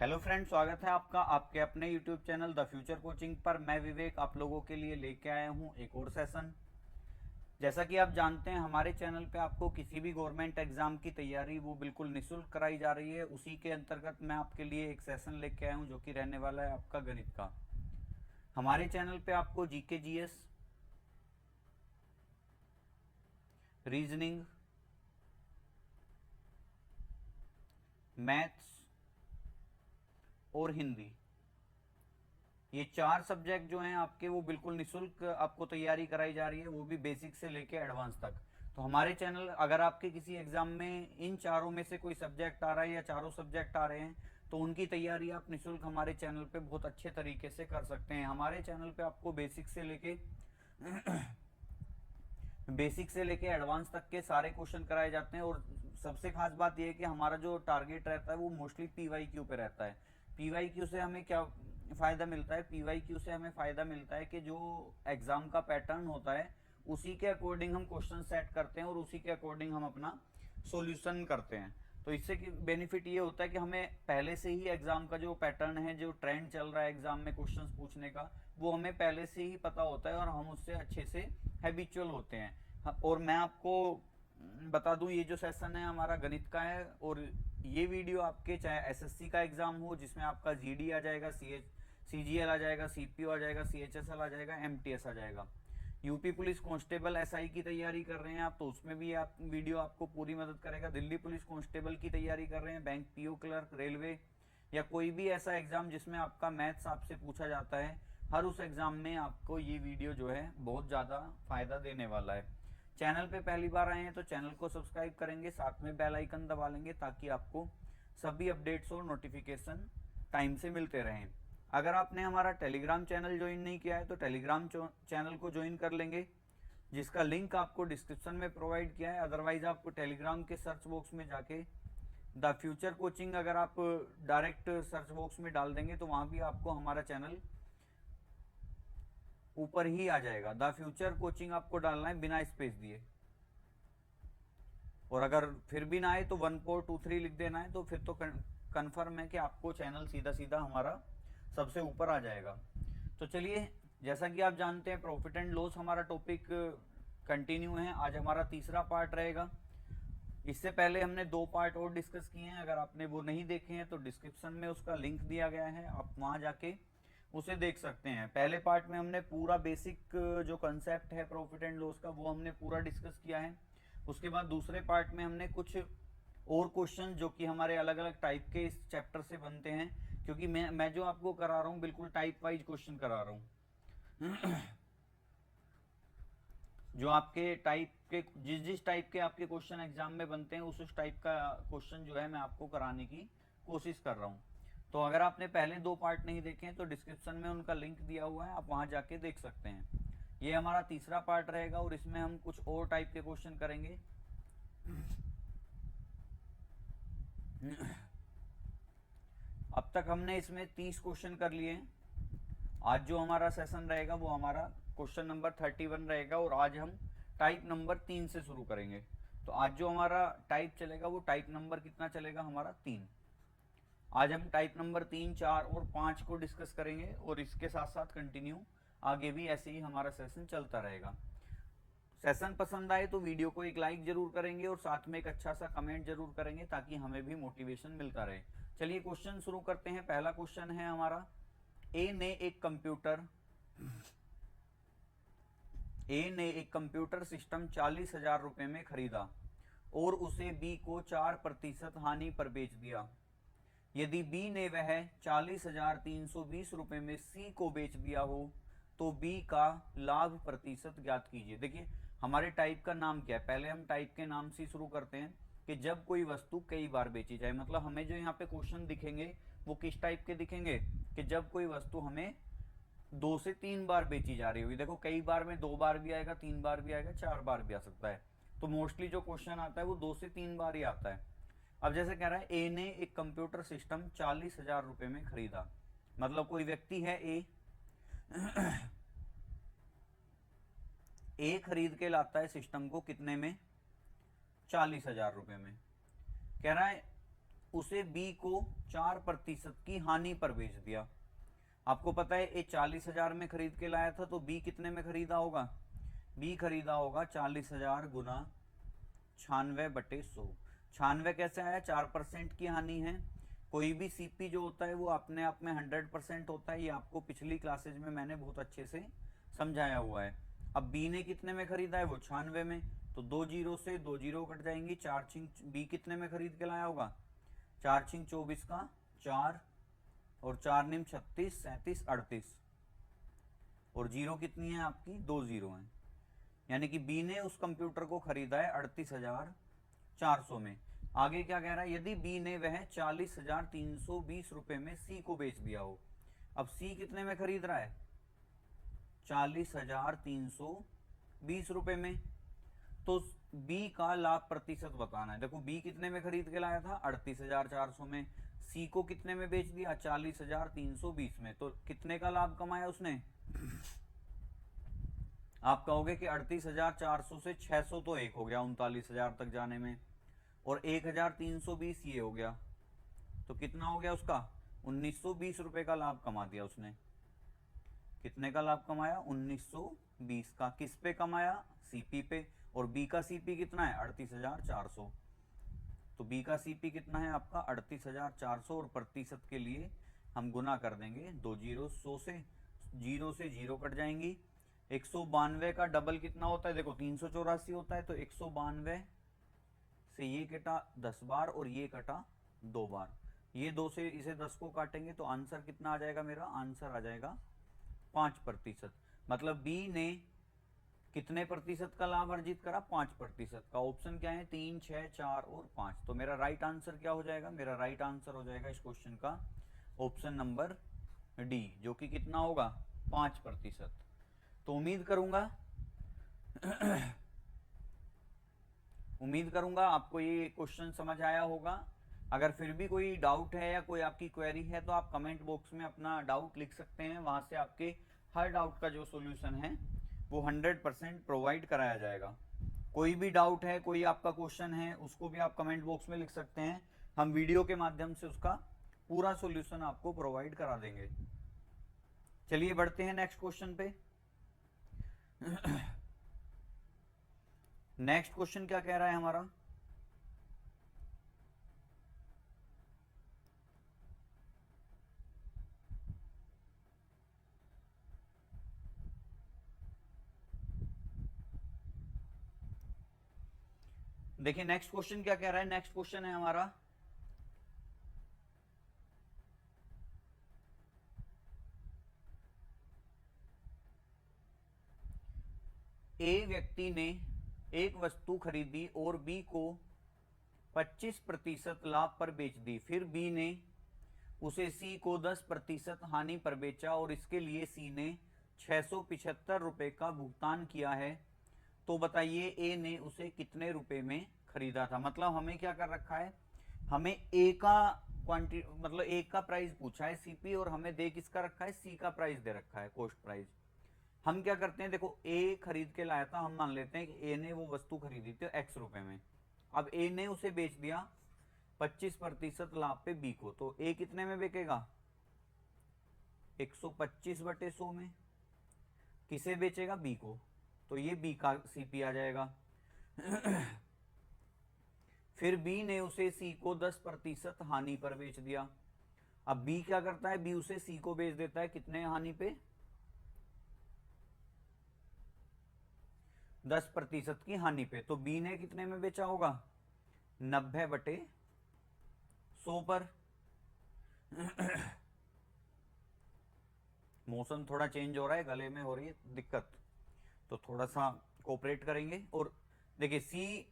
Hello friend, स्वागत है आपका आपके अपने YouTube channel the future coaching पर। मैं विवेक आप लोगों के लिए लेके आया हूँ एक और सेशन। जैसा कि आप जानते हैं, हमारे चैनल पे आपको किसी भी गवर्नमेंट एग्जाम की तैयारी वो बिल्कुल निःशुल्क कराई जा रही है। उसी के अंतर्गत मैं आपके लिए एक सेशन लेके आया हूँ जो कि रहने वाला है आपका गणित का। हमारे चैनल पे आपको जीके जीएस, रीजनिंग, मैथ्स और हिंदी, ये चार सब्जेक्ट जो हैं आपके वो बिल्कुल निःशुल्क आपको तैयारी कराई जा रही है, वो भी बेसिक से लेके एडवांस तक। तो हमारे चैनल, अगर आपके किसी एग्जाम में इन चारों में से कोई सब्जेक्ट आ रहा है या चारों सब्जेक्ट आ रहे हैं तो उनकी तैयारी आप निःशुल्क हमारे चैनल पे बहुत अच्छे तरीके से कर सकते हैं। हमारे चैनल पे आपको बेसिक से लेके एडवांस तक के सारे क्वेश्चन कराए जाते हैं। और सबसे खास बात यह है कि हमारा जो टारगेट रहता है वो मोस्टली पीवाई क्यू पे रहता है। पीवाई क्यू से हमें क्या फ़ायदा मिलता है? पीवाई क्यू से हमें फ़ायदा मिलता है कि जो एग्ज़ाम का पैटर्न होता है उसी के अकॉर्डिंग हम क्वेश्चन सेट करते हैं और उसी के अकॉर्डिंग हम अपना सॉल्यूशन करते हैं। तो इससे बेनिफिट ये होता है कि हमें पहले से ही एग्ज़ाम का जो पैटर्न है, जो ट्रेंड चल रहा है एग्ज़ाम में क्वेश्चंस पूछने का, वो हमें पहले से ही पता होता है और हम उससे अच्छे से हैबिचुअल होते हैं। और मैं आपको बता दूं, ये जो सेशन है हमारा गणित का है। और ये वीडियो आपके चाहे एसएससी का एग्जाम हो जिसमें आपका जीडी आ जाएगा, सीजीएल आ जाएगा, सीपीओ आ जाएगा, सीएचएसएल आ जाएगा, एमटीएस आ जाएगा, यूपी पुलिस कांस्टेबल एसआई की तैयारी कर रहे हैं आप तो उसमें भी आप वीडियो आपको पूरी मदद करेगा। दिल्ली पुलिस कांस्टेबल की तैयारी कर रहे हैं, बैंक पीओ क्लर्क, रेलवे या कोई भी ऐसा एग्जाम जिसमें आपका मैथ्स आपसे पूछा जाता है, हर उस एग्जाम में आपको ये वीडियो जो है बहुत ज़्यादा फायदा देने वाला है। चैनल पे पहली बार आए हैं तो चैनल को सब्सक्राइब करेंगे, साथ में बेल आइकन दबा लेंगे ताकि आपको सभी अपडेट्स और नोटिफिकेशन टाइम से मिलते रहें। अगर आपने हमारा टेलीग्राम चैनल ज्वाइन नहीं किया है तो टेलीग्राम चैनल को ज्वाइन कर लेंगे, जिसका लिंक आपको डिस्क्रिप्शन में प्रोवाइड किया है। अदरवाइज आपको टेलीग्राम के सर्च बॉक्स में जाके द फ्यूचर कोचिंग अगर आप डायरेक्ट सर्च बॉक्स में डाल देंगे तो वहाँ भी आपको हमारा चैनल ऊपर ही आ जाएगा। द फ्यूचर कोचिंग आपको डालना है बिना स्पेस दिए। और अगर फिर भी ना आए तो 1423 लिख देना है, तो फिर तो कन्फर्म है कि आपको चैनल सीधा सीधा हमारा सबसे ऊपर आ जाएगा। तो चलिए, जैसा कि आप जानते हैं प्रॉफिट एंड लॉस हमारा टॉपिक कंटिन्यू है। आज हमारा तीसरा पार्ट रहेगा। इससे पहले हमने दो पार्ट और डिस्कस किए हैं, अगर आपने वो नहीं देखे हैं तो डिस्क्रिप्शन में उसका लिंक दिया गया है, आप वहाँ जाके उसे देख सकते हैं। पहले पार्ट में हमने पूरा बेसिक जो कंसेप्ट है प्रॉफिट एंड लॉस का वो हमने पूरा डिस्कस किया है। उसके बाद दूसरे पार्ट में हमने कुछ और क्वेश्चन जो कि हमारे अलग अलग टाइप के इस चैप्टर से बनते हैं, क्योंकि मैं जो आपको करा रहा हूँ बिल्कुल टाइप वाइज क्वेश्चन करा रहा हूँ। जो आपके टाइप के जिस जिस टाइप के आपके क्वेश्चन एग्जाम में बनते हैं उस टाइप का क्वेश्चन जो है मैं आपको कराने की कोशिश कर रहा हूँ। तो अगर आपने पहले दो पार्ट नहीं देखे हैं तो डिस्क्रिप्शन में उनका लिंक दिया हुआ है, आप वहाँ जाके देख सकते हैं। ये हमारा तीसरा पार्ट रहेगा और इसमें हम कुछ और टाइप के क्वेश्चन करेंगे। अब तक हमने इसमें 30 क्वेश्चन कर लिए हैं। आज जो हमारा सेशन रहेगा वो हमारा क्वेश्चन नंबर 31 रहेगा और आज हम टाइप नंबर 3 से शुरू करेंगे। तो आज जो हमारा टाइप चलेगा वो टाइप नंबर कितना चलेगा? हमारा 3। आज हम टाइप नंबर 3, 4 और 5 को डिस्कस करेंगे और इसके साथ साथ कंटिन्यू आगे भी ऐसे ही हमारा सेशन चलता रहेगा। सेशन पसंद आए तो वीडियो को एक लाइक जरूर करेंगे और साथ में एक अच्छा सा कमेंट जरूर करेंगे ताकि हमें भी मोटिवेशन मिलता रहे। चलिए क्वेश्चन शुरू करते हैं। पहला क्वेश्चन है हमारा, ए ने एक कंप्यूटर सिस्टम 40,000 रुपए में खरीदा और उसे बी को 4% हानि पर बेच दिया। यदि बी ने वह 40,320 रुपए में सी को बेच दिया हो तो बी का लाभ प्रतिशत ज्ञात कीजिए। देखिए, हमारे टाइप का नाम क्या है? पहले हम टाइप के नाम से शुरू करते हैं कि जब कोई वस्तु कई बार बेची जाए। मतलब हमें जो यहाँ पे क्वेश्चन दिखेंगे वो किस टाइप के दिखेंगे कि जब कोई वस्तु हमें 2 से 3 बार बेची जा रही होगी। देखो, कई बार में 2 बार भी आएगा, 3 बार भी आएगा, 4 बार भी आ सकता है। तो मोस्टली जो क्वेश्चन आता है वो 2 से 3 बार ही आता है। अब जैसे कह रहा है, ए ने एक कंप्यूटर सिस्टम 40,000 रुपए में खरीदा। मतलब कोई व्यक्ति है ए, ए खरीद के लाता है सिस्टम को कितने में? 40,000 रुपए में। कह रहा है उसे बी को 4% की हानि पर बेच दिया। आपको पता है ये 40,000 में खरीद के लाया था, तो बी कितने में खरीदा होगा? बी खरीदा होगा 40,000 गुना 96/100। 96 कैसे आया? 4% की हानि है। कोई भी सीपी जो होता है वो अपने आप में 100% होता है, ये आपको पिछली क्लासेज में मैंने बहुत अच्छे से समझाया हुआ है। अब बी ने कितने में खरीदा है? वो 96 में, तो 2 जीरो से 2 जीरो कट जाएंगी। 4 छिंग बी कितने में खरीद के लाया होगा? 4 छिंग 24 का 4, और 4 निम 36, 37, 38, और जीरो कितनी है आपकी? 2 जीरो है। यानी कि बी ने उस कंप्यूटर को खरीदा है 38,400 में। आगे क्या कह रहा है? यदि बी ने वह 40,320 रुपए में सी को बेच दिया हो। अब सी कितने में खरीद रहा है? 40,320 रुपए में। तो बी का लाभ प्रतिशत बताना है। देखो बी कितने में खरीद के लाया था? 38,400 में। सी को कितने में बेच दिया? 40,320 में। तो कितने का लाभ कमाया उसने? आप कहोगे कि 38,400 से 600 तो एक हो गया 39,000 तक जाने में, और 1,320 ये हो गया, तो कितना हो गया उसका? 1920 रुपए का लाभ कमा दिया उसने। कितने का लाभ कमाया? 1920 का। किस पे कमाया? सीपी पे। और बी का सीपी कितना है? 38,400। तो बी का सीपी कितना है आपका? 38,400, और प्रतिशत के लिए हम गुना कर देंगे 2 जीरो। 100 से जीरो कट जाएंगी। 192 का डबल कितना होता है? देखो 384 होता है, तो 192 से ये कटा 10 बार, और ये कटा 2 बार। ये 2 से इसे 10 को काटेंगे तो आंसर कितना आ जाएगा? मेरा आंसर आ जाएगा 5%। मतलब बी ने कितने प्रतिशत का लाभ अर्जित करा? 5% का। ऑप्शन क्या है? 3, 6, 4 और 5। तो मेरा राइट आंसर क्या हो जाएगा? मेरा राइट आंसर हो जाएगा इस क्वेश्चन का ऑप्शन नंबर डी, जो कि कितना होगा? 5%। तो उम्मीद करूंगा आपको ये क्वेश्चन समझ आया होगा। अगर फिर भी कोई डाउट है या कोई आपकी क्वेरी है तो आप कमेंट बॉक्स में अपना डाउट लिख सकते हैं। वहां से आपके हर डाउट का जो सॉल्यूशन है वो 100% प्रोवाइड कराया जाएगा। कोई भी डाउट है, कोई आपका क्वेश्चन है, उसको भी आप कमेंट बॉक्स में लिख सकते हैं। हम वीडियो के माध्यम से उसका पूरा सॉल्यूशन आपको प्रोवाइड करा देंगे। चलिए बढ़ते हैं नेक्स्ट क्वेश्चन पे। नेक्स्ट क्वेश्चन क्या कह रहा है हमारा? देखिए नेक्स्ट क्वेश्चन क्या कह रहा है। नेक्स्ट क्वेश्चन है हमारा, ए व्यक्ति ने एक वस्तु खरीदी और बी को 25% लाभ पर बेच दी। फिर बी ने उसे सी को 10% हानि पर बेचा, और इसके लिए सी ने 675 रुपए का भुगतान किया है। तो बताइए ए ने उसे कितने रुपए में खरीदा था? मतलब हमें क्या कर रखा है? हमें ए का क्वांटिटी, मतलब ए का प्राइस पूछा है सीपी, और हमें दे किसका रखा है? सी का प्राइस दे रखा है, कॉस्ट प्राइस। हम क्या करते हैं? देखो ए खरीद के लाया था, हम मान लेते हैं कि ए ने वो वस्तु खरीदी थी x रुपए में। अब ए ने उसे बेच दिया 25% लाभ पे बी को, तो ए कितने में बिकेगा? 125/100 में। किसे बेचेगा? बी को। तो ये बी का सीपी आ जाएगा। फिर बी ने उसे सी को 10% हानि पर बेच दिया। अब बी क्या करता है? बी उसे सी को बेच देता है कितने हानि पे? 10% की हानि पे। तो बी ने कितने में बेचा होगा? 90/100 पर। मौसम थोड़ा चेंज हो रहा है, गले में हो रही है दिक्कत, तो थोड़ा सा कोऑपरेट करेंगे। और देखिए सी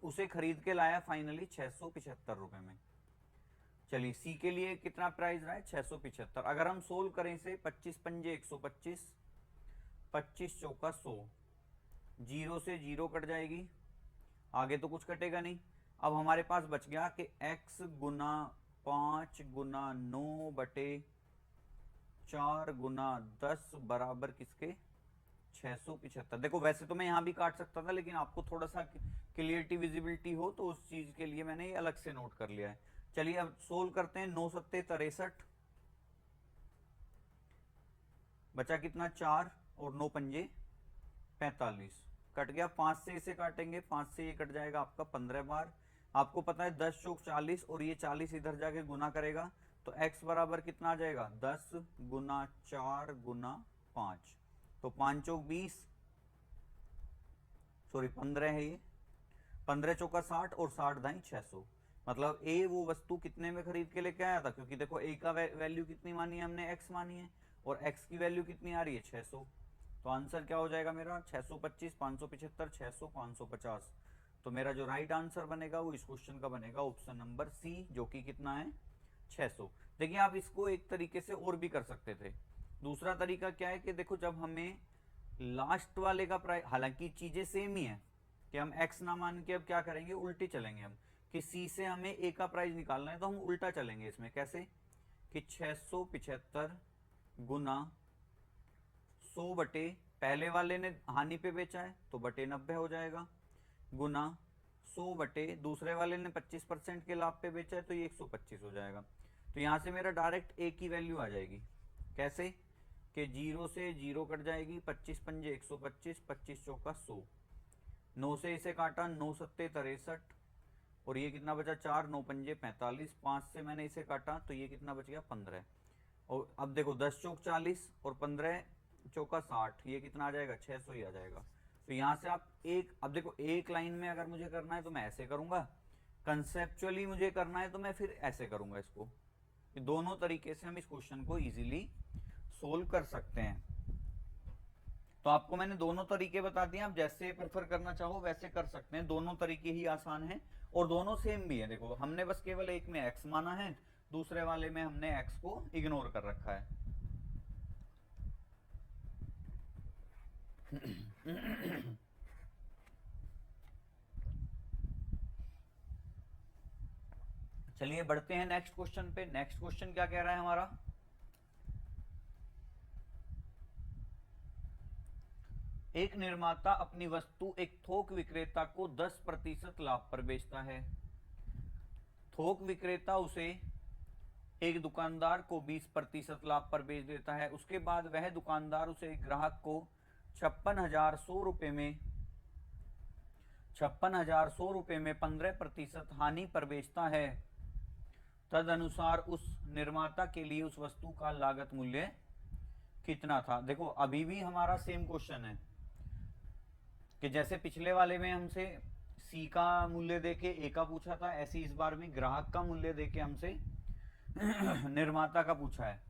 उसे खरीद के लाया फाइनली 675 रुपए में। चलिए सी के लिए कितना प्राइस रहा है? 675। अगर हम सोल्व करें इसे, 25 पंजे 125, 25 चौका 100, जीरो से जीरो कट जाएगी, आगे तो कुछ कटेगा नहीं। अब हमारे पास बच गया कि x गुना 5 गुना 9/4 गुना 10 बराबर किसके? 675। देखो वैसे तो मैं यहां भी काट सकता था, लेकिन आपको थोड़ा सा क्लियरिटी विजिबिलिटी हो तो उस चीज के लिए मैंने ये अलग से नोट कर लिया है। चलिए अब सोल्व करते हैं। 9 सत्ते 63, बचा कितना 4 और 9 पंजे 45, कट गया। 5 से इसे काटेंगे, 5 से ये कट जाएगा आपका 15 बार। आपको पता है 10 चौक 40 और ये 40 इधर जाके गुना करेगा तो x बराबर कितना आ जाएगा 10 गुना 4 गुना 5, तो 5 चौक 20, सॉरी 15 है ये, 15 चौका 60 और 60 दाई 600। मतलब ए वो वस्तु कितने में खरीद के लेके आया था, क्योंकि देखो ए का वैल्यू कितनी मानी है हमने, x मानी है, और x की वैल्यू कितनी आ रही है 600। तो आंसर क्या हो जाएगा मेरा 625, 575, 600, 550। तो मेरा जो राइट आंसर बनेगा वो इस क्वेश्चन का बनेगा ऑप्शन नंबर सी, जो कि कितना है 600। देखिए आप इसको एक तरीके से और भी कर सकते थे। दूसरा तरीका क्या है कि देखो जब हमें लास्ट वाले का प्राइस, हालांकि चीजें सेम ही है कि हम x ना मान के अब क्या करेंगे, उल्टे चलेंगे हम, कि c से हमें a का प्राइस निकालना है तो हम उल्टा चलेंगे इसमें। कैसे कि 675 गुना 100 बटे, पहले वाले ने हानि पे बेचा है तो बटे 90 हो जाएगा, गुना 100 बटे दूसरे वाले ने 25% के लाभ पे बेचा है तो ये 125 हो जाएगा। तो यहां से मेरा डायरेक्ट a की वैल्यू आ जाएगी। कैसे कि 0 से 0 कट जाएगी, 25 पंजे 125, 25 चौका 100, 9 से इसे काटा, 9 सत्ते 63, और ये कितना बचा 4, 9 पंजे 45, 5 से मैंने इसे काटा तो ये कितना बच गया 15। और अब देखो 10 चौक 40 और 15 चौका 60, ये कितना आ जाएगा 600 ही आ जाएगा। तो यहां से आप एक, अब देखो एक लाइन में अगर मुझे करना है तो मैं ऐसे करूंगा, कंसेप्चुअली मुझे करना है तो मैं फिर ऐसे करूंगा इसको। दोनों तरीके से हम इस क्वेश्चन को इजीली सोल्व कर सकते हैं। तो आपको मैंने दोनों तरीके बता दिए, आप जैसे प्रेफर करना चाहो वैसे कर सकते हैं, दोनों तरीके ही आसान हैं और दोनों सेम भी है। देखो हमने बस केवल एक में x माना है, दूसरे वाले में हमने x को इग्नोर कर रखा है। चलिए बढ़ते हैं नेक्स्ट क्वेश्चन पे। नेक्स्ट क्वेश्चन क्या कह रहा है हमारा, एक निर्माता अपनी वस्तु एक थोक विक्रेता को 10% लाभ पर बेचता है। थोक विक्रेता उसे एक दुकानदार को 20% लाभ पर बेच देता है। उसके बाद वह दुकानदार उसे एक ग्राहक को 56,100 रुपए में 15% हानि पर बेचता है। तदनुसार उस निर्माता के लिए उस वस्तु का लागत मूल्य कितना था। देखो अभी भी हमारा सेम क्वेश्चन है कि जैसे पिछले वाले में हमसे सी का मूल्य देके ए का पूछा था, ऐसे इस बार भी ग्राहक का मूल्य देके हमसे निर्माता का पूछा है।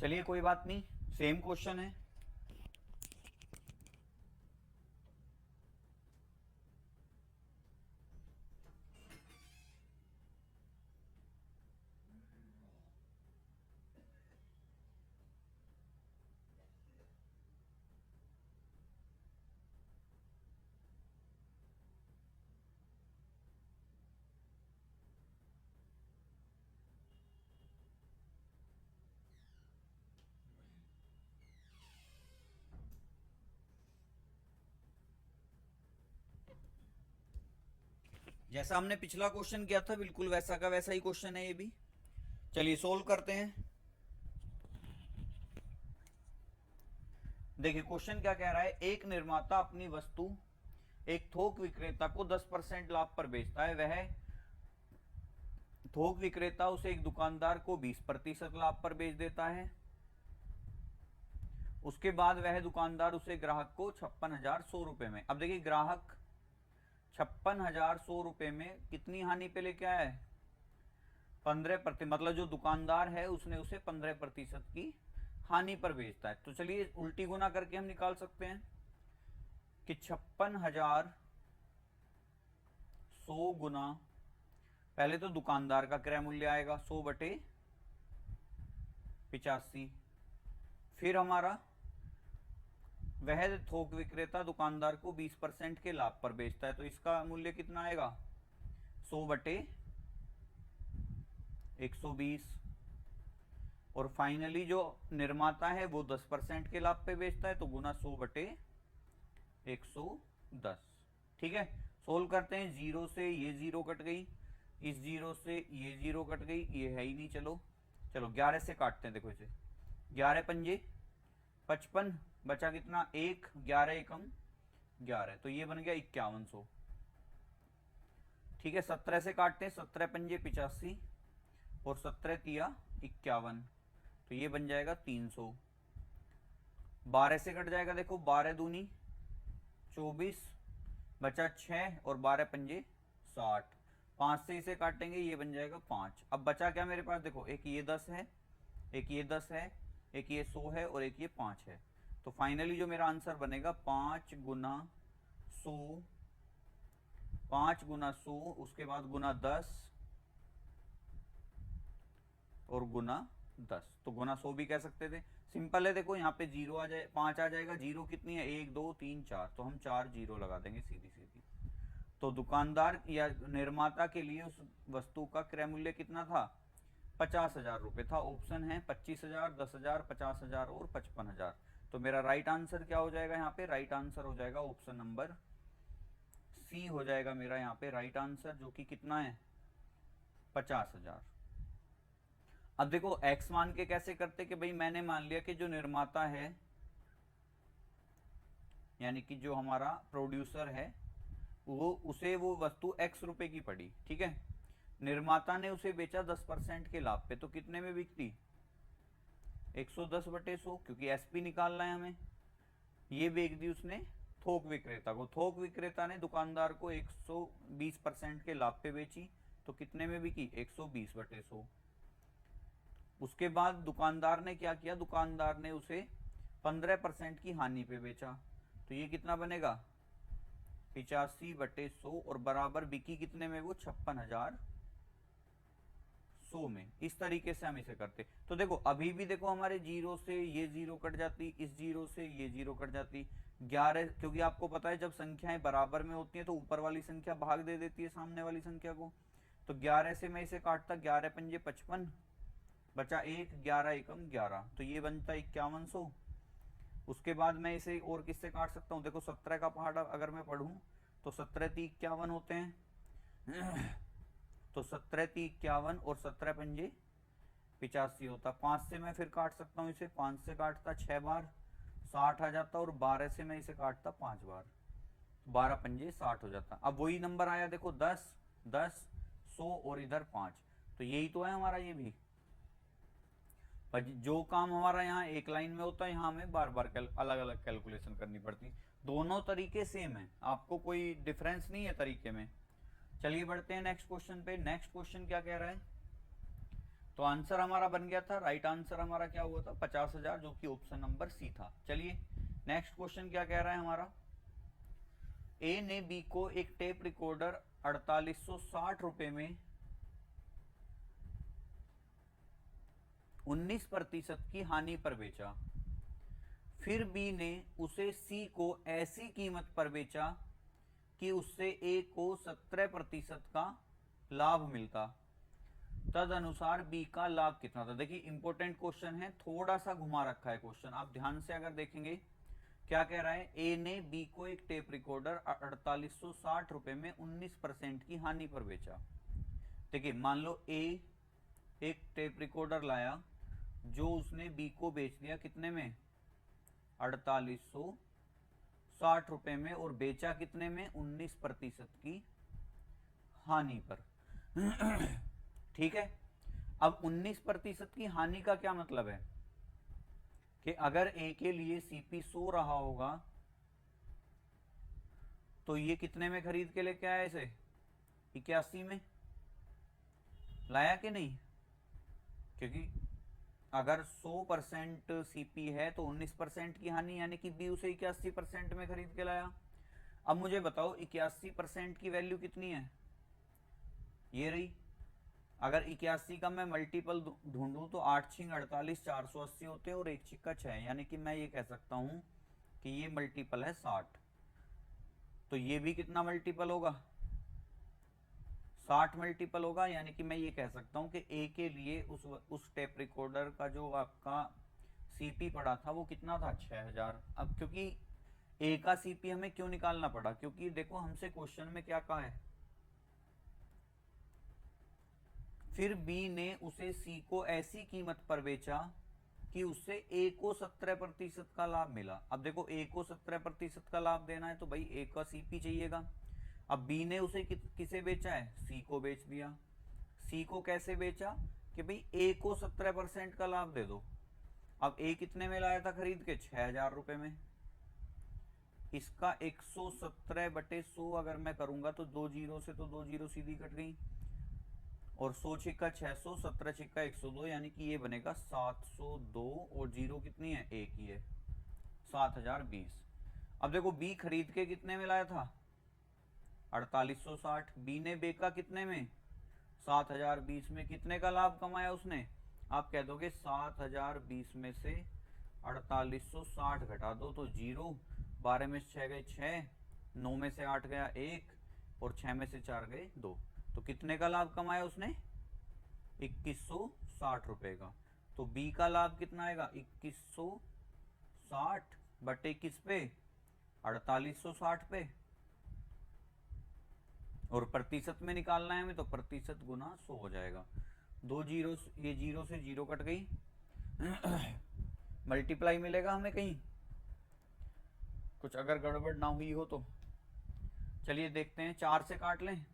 चलिए कोई बात नहीं, सेम क्वेश्चन है। जैसा हमने पिछला क्वेश्चन किया था बिल्कुल वैसा का वैसा ही क्वेश्चन है ये भी। चलिए सोल्व करते हैं। देखिए क्वेश्चन क्या कह रहा है, एक निर्माता अपनी वस्तु एक थोक विक्रेता को 10% लाभ पर बेचता है। वह थोक विक्रेता उसे एक दुकानदार को 20% लाभ पर बेच देता है। उसके बाद वह दुकानदार उसे ग्राहक को 56,100 रुपए में, अब देखिए ग्राहक 56,100 रुपए में कितनी हानि पे लेके आया है 15%, मतलब जो दुकानदार है उसने उसे 15% की हानि पर बेचता है। तो चलिए उल्टी गुना करके हम निकाल सकते हैं कि 56,100 गुना, पहले तो दुकानदार का क्रय मूल्य आएगा 100 बटे 85, फिर हमारा वह थोक विक्रेता दुकानदार को 20% के लाभ पर बेचता है तो इसका मूल्य कितना आएगा 100 बटे 120, और फाइनली जो निर्माता है वो 10% के लाभ पे बेचता है तो गुना 100 बटे 110। ठीक है, सोल्व करते हैं। जीरो से ये जीरो कट गई, इस जीरो से ये जीरो कट गई, ये है ही नहीं। चलो चलो 11 से काटते हैं। देखो इसे, 11 पंजे 55, बचा कितना, 1, 11 एकम 11, तो ये बन गया 5100। ठीक है, 17 से काटते हैं, 17 पंजे 85 और 17 तिया 51, तो ये बन जाएगा 300। 12 से कट जाएगा, देखो 12 दूनी 24, बचा 6 और 12 पंजे 60। 5 से इसे काटेंगे, ये बन जाएगा 5। अब बचा क्या मेरे पास, देखो एक ये 10 है, एक ये 10 है, एक ये 100 है और एक ये 5 है। तो फाइनली जो मेरा आंसर बनेगा 5 गुना 100, 5 गुना 100, उसके बाद गुना 10 और गुना 10। तो गुना 100 भी कह सकते थे, सिंपल है। देखो यहाँ पे जीरो आ जाए, 5 आ जाएगा, जीरो कितनी है, 1 2 3 4, तो हम 4 जीरो लगा देंगे सीधी सीधी। तो दुकानदार या निर्माता के लिए उस वस्तु का क्रय मूल्य कितना था, 50,000 रुपये था। ऑप्शन है 25,000, 10,000, 50,000 और 55,000। तो मेरा राइट आंसर क्या हो जाएगा यहाँ पे, राइट आंसर हो जाएगा ऑप्शन नंबर सी हो जाएगा मेरा यहाँ पे राइट आंसर, जो कि कितना है, 50,000। अब देखो एक्स मान के कैसे करते कि भाई मैंने मान लिया कि जो निर्माता है, यानी कि जो हमारा प्रोड्यूसर है, वो उसे वो वस्तु x रुपए की पड़ी। ठीक है, निर्माता ने उसे बेचा 10% के लाभ पे, तो कितने में बिकती, 110/100, क्योंकि एसपी निकालना है हमें। ये बेच दी उसने थोक विक्रेता को, थोक विक्रेता ने दुकानदार को 120% के लाभ पे बेची, तो कितने में बिकी, 120/100। उसके बाद दुकानदार ने क्या किया, दुकानदार ने उसे 15% की हानि पे बेचा, तो ये कितना बनेगा, 85/100 और बराबर बिकी कितने में, वो 56,100 में। इस तरीके से हम इसे करते। तो देखो अभी भी देखो हमारे जीरो से ये जीरो कट जाती, इस जीरो से ये जीरो कट जाती, 11, क्योंकि आपको पता है जब संख्याएं बराबर में होती हैं तो ऊपर वाली संख्या भाग दे देती है सामने वाली संख्या को। तो 11 से मैं इसे काटता, 11 पंजे 55, बचा 1, 11 एकम 11, तो ये बनता 5100। उसके बाद मैं इसे और किससे काट सकता हूँ, देखो 17 का पहाड़ अगर मैं पढ़ूं तो 17 × 3 = 51 होते हैं। तो 17 × 3 = 51 और 17 पंजे 85 होता। 5 से मैं फिर काट सकता हूँ इसे, 5 से काटता 6 बार 60 आ जाता, और 12 से मैं इसे काटता 5 बार, 12 पंजे 60 हो जाता। अब वही नंबर आया देखो 10, 10, 100 और इधर 5, तो यही तो है हमारा ये भी। पर जो काम हमारा यहाँ एक लाइन में होता है, यहाँ हमें बार बार अलग अलग कैलकुलेशन करनी पड़ती। दोनों तरीके सेम है, आपको कोई डिफरेंस नहीं है तरीके में। चलिए बढ़ते हैं नेक्स्ट क्वेश्चन पे। नेक्स्ट क्वेश्चन क्या कह रहा है, तो आंसर हमारा बन गया था, राइट आंसर हमारा क्या हुआ था, 50,000, जो कि ऑप्शन नंबर सी था। चलिए नेक्स्ट क्वेश्चन क्या कह रहा है हमारा, ए ने बी को एक टेप रिकॉर्डर 4860 रुपए में 19% की हानि पर बेचा। फिर बी ने उसे सी को ऐसी कीमत पर बेचा कि उससे ए को 17% का लाभ मिलता। तद अनुसार बी का लाभ कितना था। देखिए इंपॉर्टेंट क्वेश्चन है, थोड़ा सा घुमा रखा है क्वेश्चन, आप ध्यान से अगर देखेंगे क्या कह रहा है, ए ने बी को एक टेप रिकॉर्डर 4860 रुपए में 19% की हानि पर बेचा। देखिए मान लो ए एक टेप रिकॉर्डर लाया जो उसने बी को बेच दिया कितने में, 4860 रुपए में, और बेचा कितने में, 19% की हानि पर। ठीक है, अब 19% की हानि का क्या मतलब है कि अगर ए के लिए सीपी 100 रहा होगा तो ये कितने में खरीद के लेके आया, इसे 81 में लाया कि नहीं, क्योंकि अगर 100% सीपी है तो 19% की हानि, यानी कि बी उसे 81% में खरीद के लाया। अब मुझे बताओ 81% की वैल्यू कितनी है, ये रही। अगर 81 का मैं मल्टीपल ढूंढूं तो 8 छिंग 48, 480 होते हैं, और 1 छिक्का 6, यानी कि मैं ये कह सकता हूं कि ये मल्टीपल है 60। तो ये भी कितना मल्टीपल होगा, 60 मल्टीपल होगा, यानी कि मैं ये कह सकता हूं कि ए के लिए उस टेप रिकॉर्डर का जो आपका सीपी पड़ा था वो कितना था, 6000। अब क्योंकि ए का सीपी हमें क्यों निकालना पड़ा, क्योंकि देखो हमसे क्वेश्चन में क्या कहा है, फिर बी ने उसे सी को ऐसी कीमत पर बेचा कि उससे ए को 17% का लाभ मिला। अब देखो ए को 17% का लाभ देना है तो भाई ए का सीपी चाहिएगा। अब बी ने उसे किसे बेचा है, सी को बेच दिया। सी को कैसे बेचा कि भाई ए को 17% का लाभ दे दो। अब ए कितने में लाया था खरीद के, 6,000 रुपए में। इसका 117/100 अगर मैं करूंगा तो 2 जीरो से तो 2 जीरो सीधी कट गई, और 100 छिक्का 600, 17 छिक्का 102, यानी कि ये बनेगा 702, और जीरो कितनी है, एक ही है, 7,020। अब देखो बी खरीद के कितने में लाया था, 4860। बी ने बेचा कितने में, 7,020 में। कितने का लाभ कमाया उसने, आप कह दोगे 7,020 में से 4860 घटा दो तो जीरो, 12 में से 6 गए 6, 9 में से 8 गया 1, और 6 में से 4 गए 2। तो कितने का लाभ कमाया उसने, 2160 रुपए का। तो बी का लाभ कितना आएगा, 2160 बटे किस पे, 4860 पे, और प्रतिशत में निकालना है हमें तो प्रतिशत गुना 100 हो जाएगा। 2 जीरो, ये जीरो से जीरो कट गई, मल्टीप्लाई मिलेगा हमें कहीं, कुछ अगर गड़बड़ ना हुई हो तो। चलिए देखते हैं, 4 से काट लें,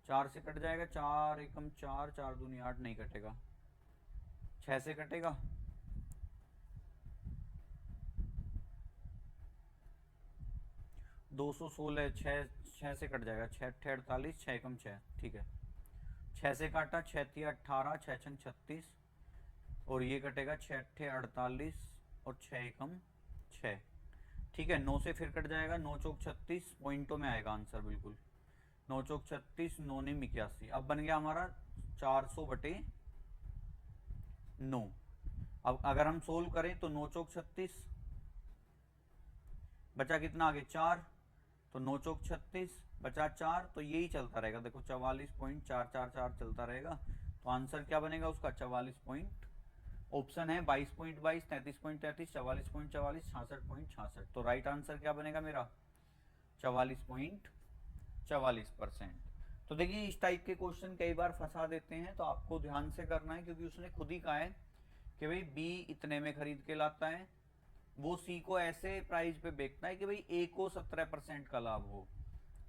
4 से कट जाएगा, 4 एकम 4, 4 दूनी 8, नहीं कटेगा। 6 से कटेगा, 216, 6 से कट जाएगा, 6 अट्ठे 48, 6 एकम 6, ठीक है। 6 से काटा, 6 तिया 18, 6 छंग 36, और ये कटेगा 6 अट्ठे 48, और 6 एकम 6, ठीक है। 9 से फिर कट जाएगा, 9 चौक 36, पॉइंटों में आएगा आंसर बिल्कुल, 9 चौक 36, 9 ने 81। अब बन गया हमारा 400/9। अब अगर हम सोल्व करें तो 9 चौक 36, बचा कितना आगे 4, तो 9 चौक 36 बचा 4, तो यही चलता रहेगा, देखो 44.444 चलता रहेगा। तो आंसर क्या बनेगा उसका, 44 पॉइंट, ऑप्शन है 22.22, 33.33, 44.44, 66.66। तो राइट आंसर क्या बनेगा मेरा, 44.44%। तो देखिए इस टाइप के क्वेश्चन कई बार फंसा देते हैं, तो आपको ध्यान से करना है, क्योंकि उसने खुद ही कहा है कि भाई बी इतने में खरीद के लाता है, वो सी को ऐसे प्राइस पे बेचता है कि भाई ए को 17% का लाभ हो।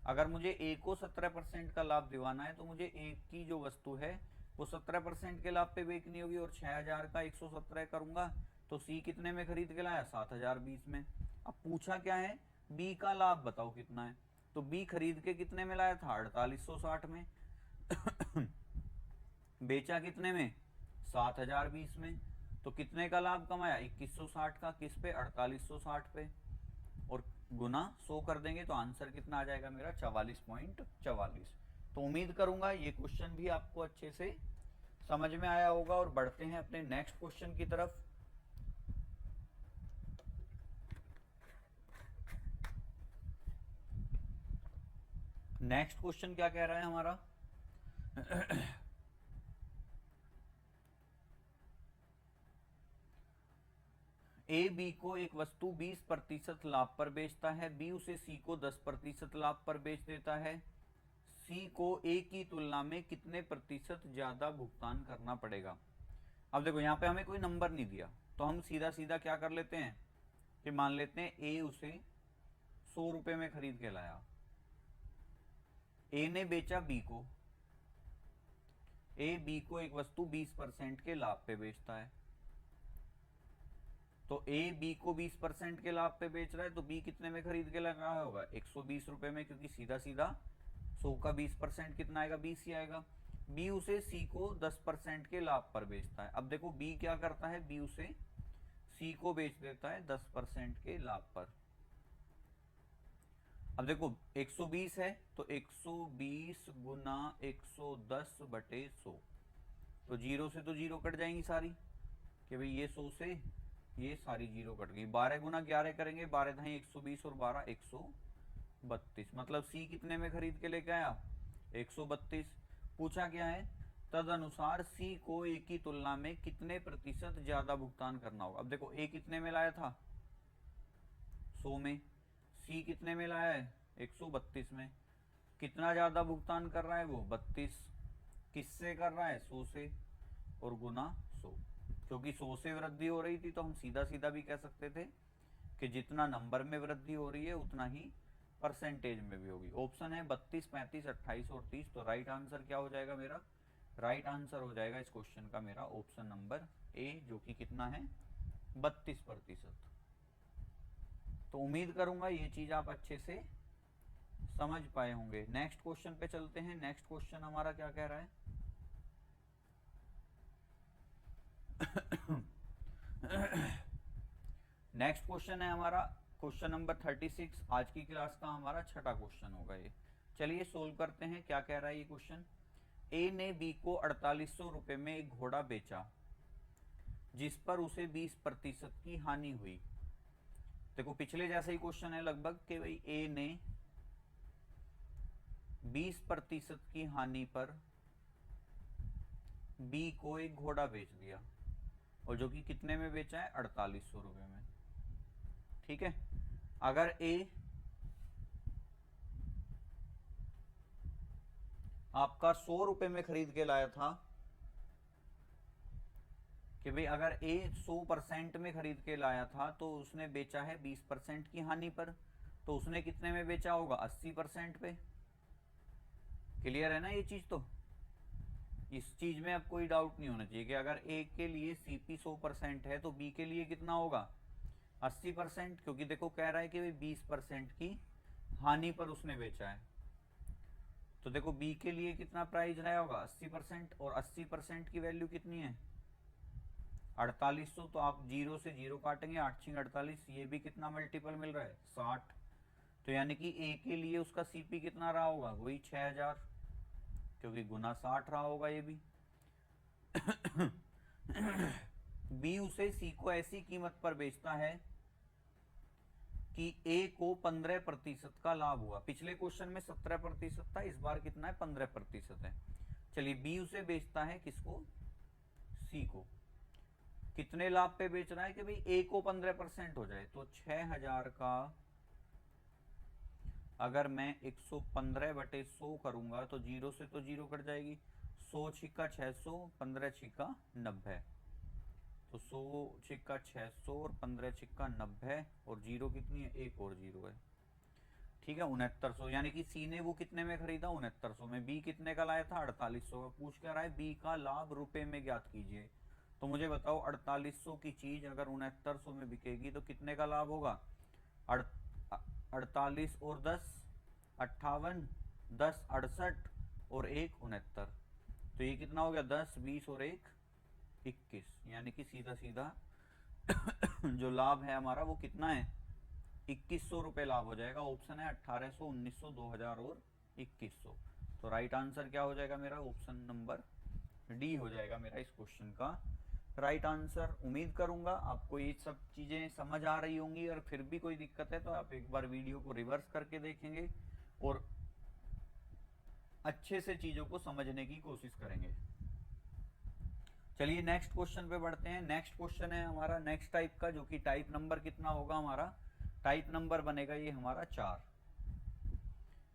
अगर मुझे ए को 17% का लाभ दिवाना है तो मुझे ए की जो वस्तु है वो 17% के लाभ पे बेचनी होगी, और 6,000 का 117 करूंगा तो सी कितने में खरीद के लाया, 7,020 में। अब पूछा क्या है, बी का लाभ बताओ कितना है, तो बी खरीद के कितने में लाया था, 4860 में। बेचा कितने में, 7,020 में। तो कितने का लाभ कमाया, 2160 का, किस पे, 4860 पे, और गुना 100 कर देंगे तो आंसर कितना आ जाएगा मेरा, 44.44। तो उम्मीद करूंगा ये क्वेश्चन भी आपको अच्छे से समझ में आया होगा, और बढ़ते हैं अपने नेक्स्ट क्वेश्चन की तरफ। नेक्स्ट क्वेश्चन क्या कह रहा है हमारा, ए बी को एक वस्तु 20% लाभ पर बेचता है, बी उसे सी को 10% लाभ पर बेच देता है, सी को ए की तुलना में कितने प्रतिशत ज्यादा भुगतान करना पड़ेगा। अब देखो यहाँ पे हमें कोई नंबर नहीं दिया, तो हम सीधा सीधा क्या कर लेते हैं कि मान लेते हैं ए उसे 100 रुपए में खरीद के लाया, ए ने बेचा बी को, ए बी को एक वस्तु 20% के लाभ पे बेचता है, तो ए बी को 20% के लाभ पे बेच रहा है, तो बी कितने में खरीद के लगा होगा, 120 रुपए में, क्योंकि सीधा सीधा 100 का 20% कितना आएगा, 20 ही आएगा। बी उसे सी को 10% के लाभ पर बेचता है। अब देखो बी क्या करता है, बी उसे सी को बेच देता है 10% के लाभ पर। अब देखो 120 है तो 120 गुना 110/100, तो जीरो से तो जीरो कट जाएंगी सारी, कि भाई ये 100 से ये सारी जीरो कट गई। 12 गुना 11 करेंगे, 12 ढाई 120, और 12 132, मतलब सी कितने में खरीद के लेके आया, 132। पूछा क्या है, तद अनुसार सी को ए की तुलना में कितने प्रतिशत ज्यादा भुगतान करना होगा। अब देखो ए कितने में लाया था, 100 में, सी कितने में लाया है 132 में, कितना ज्यादा भुगतान कर रहा है वो 32, किससे कर रहा है 100 से, और गुना 100, क्योंकि 100 से वृद्धि हो रही थी तो हम सीधा सीधा भी कह सकते थे कि जितना नंबर में वृद्धि हो रही है उतना ही परसेंटेज में भी होगी। ऑप्शन है 32, 35, 28 और 30। तो राइट आंसर क्या हो जाएगा मेरा, राइट आंसर हो जाएगा इस क्वेश्चन का मेरा ऑप्शन नंबर ए, जो कि कितना है 32%। तो उम्मीद करूंगा ये चीज आप अच्छे से समझ पाए होंगे। नेक्स्ट क्वेश्चन पे चलते हैं। नेक्स्ट क्वेश्चन हमारा क्या कह रहा है नेक्स्ट क्वेश्चन है हमारा क्वेश्चन नंबर 36। आज की क्लास का हमारा छठा क्वेश्चन होगा ये। चलिए सोल्व करते हैं। क्या कह रहा है ये क्वेश्चन, ए ने बी को 4800 रुपए में एक घोड़ा बेचा जिस पर उसे 20% की हानि हुई। देखो पिछले जैसा ही क्वेश्चन है लगभग कि भाई ए ने 20% की हानि पर बी को एक घोड़ा बेच दिया, और जो कि कितने में बेचा है 4800 रुपए में। ठीक है, अगर ए आपका 100 रुपए में खरीद के लाया था, कि भाई अगर ए 100% में खरीद के लाया था तो उसने बेचा है 20% की हानि पर, तो उसने कितने में बेचा होगा 80% पे। क्लियर है ना ये चीज। तो इस चीज में अब कोई डाउट नहीं होना चाहिए कि अगर ए के लिए सीपी 100% है तो बी के लिए कितना होगा 80%, क्योंकि देखो कह रहा है कि भाई 20% की हानि पर उसने बेचा है। तो देखो बी के लिए कितना प्राइस रहा होगा 80%, और 80% की वैल्यू कितनी है 4800। तो आप 0 से 0 काटेंगे, 8 6 48, ये भी कितना मल्टीपल मिल रहा है 60। तो यानी कि ए के लिए उसका सीपी कितना रहा होगा वही 6000, क्योंकि गुना 60 रहा होगा ये भी। बी उसे सी को ऐसी कीमत पर बेचता है कि ए को 15% का लाभ हुआ। पिछले क्वेश्चन में 17% था, इस बार कितना है 15% है। चलिए बी उसे बेचता है किसको, सी को। कितने लाभ पे बेच रहा है कि भाई ए को 15% हो जाए। तो 6000 का अगर मैं 115/100 करूंगा तो 0 से तो 0 कट जाएगी, 100 छिक्का 600, 15 छिक्का 90। तो 100 छिक्का 600 और 15 छिक्का 90, और 0 कितनी है, एक और 0 है। ठीक है 6900, यानी कि सी ने वो कितने में खरीदा 6900 में, बी कितने का लाया था 4800 का। पूछ क्या रहा है बी का लाभ रुपए में ज्ञात कीजिए। तो मुझे बताओ 4800 की चीज अगर 6900 में बिकेगी तो कितने का लाभ होगा, 48 और 10 58, 10 68 और 1 69। तो ये कितना हो गया 10 20 और 1 21, यानी कि सीधा सीधा जो लाभ है हमारा वो कितना है 2100 रुपए लाभ हो जाएगा। ऑप्शन है 1800, 1900, 2000 और 2100। तो राइट आंसर क्या हो जाएगा मेरा, ऑप्शन नंबर डी हो जाएगा मेरा इस क्वेश्चन का राइट आंसर। उम्मीद करूंगा आपको ये सब चीजें समझ आ रही होंगी, और फिर भी कोई दिक्कत है तो आप एक बार वीडियो को रिवर्स करके देखेंगे और अच्छे से चीजों को समझने की कोशिश करेंगे। चलिए नेक्स्ट क्वेश्चन पे बढ़ते हैं। नेक्स्ट क्वेश्चन है हमारा नेक्स्ट टाइप का, जो कि टाइप नंबर कितना होगा हमारा, टाइप नंबर बनेगा ये हमारा 4,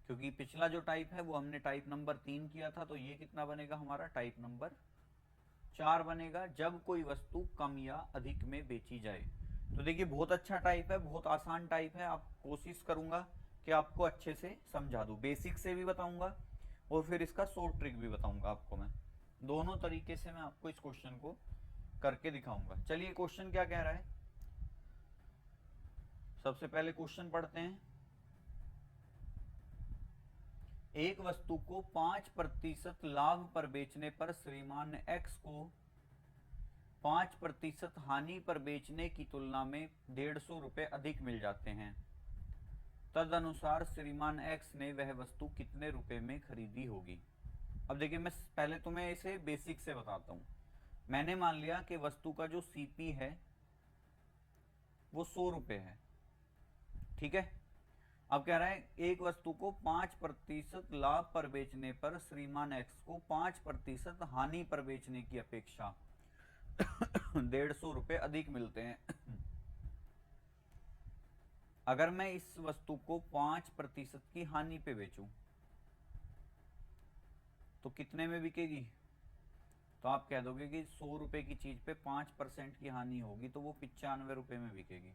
क्योंकि पिछला जो टाइप है वो हमने टाइप नंबर 3 किया था। तो ये कितना बनेगा हमारा टाइप नंबर 4 बनेगा, जब कोई वस्तु कम या अधिक में बेची जाए। तो देखिए बहुत अच्छा टाइप है, बहुत आसान टाइप है। आप कोशिश करूंगा कि आपको अच्छे से समझा दूं, बेसिक से भी बताऊंगा और फिर इसका शॉर्ट ट्रिक भी बताऊंगा आपको मैं। दोनों तरीके से मैं आपको इस क्वेश्चन को करके दिखाऊंगा। चलिए क्वेश्चन क्या कह रहा है, सबसे पहले क्वेश्चन पढ़ते हैं। एक वस्तु को 5% लाभ पर बेचने पर श्रीमान एक्स को 5% हानि पर बेचने की तुलना में 150 रुपए अधिक मिल जाते हैं। तदनुसार श्रीमान एक्स ने वह वस्तु कितने रुपए में खरीदी होगी। अब देखिए मैं पहले तुम्हें इसे बेसिक से बताता हूं। मैंने मान लिया कि वस्तु का जो सीपी है वो 100 रुपए है। ठीक है, अब कह रहा है एक वस्तु को 5% लाभ पर बेचने पर श्रीमान एक्स को 5% हानि पर बेचने की अपेक्षा 150 रुपए अधिक मिलते हैं। अगर मैं इस वस्तु को 5% की हानि पे बेचूं तो कितने में बिकेगी? तो आप कह दोगे कि 100 रुपए की चीज पे 5% की हानि होगी तो वो 95 रुपए में बिकेगी।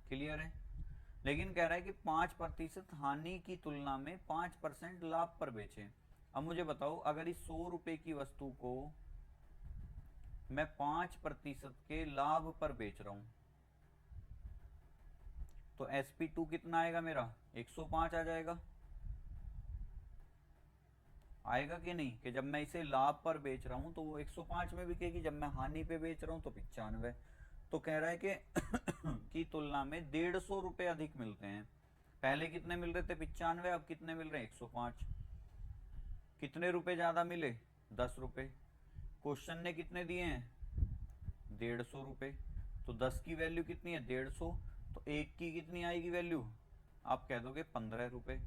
क्लियर है? लेकिन कह रहा है कि 5% हानि की तुलना में 5% लाभ पर बेचें। अब मुझे बताओ, अगर इस 100 रुपए की वस्तु को मैं 5% के लाभ पर बेच रहा हूं तो SP2 कितना आएगा मेरा? 105 आ जाएगा। आएगा कि नहीं? कि जब मैं इसे लाभ पर बेच रहा हूं तो वो 105 में बिकेगी, जब मैं हानि पे बेच रहा हूं तो 95। तो कह रहा है कि की तुलना में 150 रुपए अधिक मिलते हैं। पहले कितने मिल रहे थे? 95। अब कितने मिल रहे हैं? 105। कितने रुपए ज्यादा मिले? 10 रुपए। क्वेश्चन ने कितने दिए हैं? 150 रुपए। तो 10 की वैल्यू कितनी है? 150। तो एक की कितनी आएगी वैल्यू? आप कह दोगे 15 रुपए।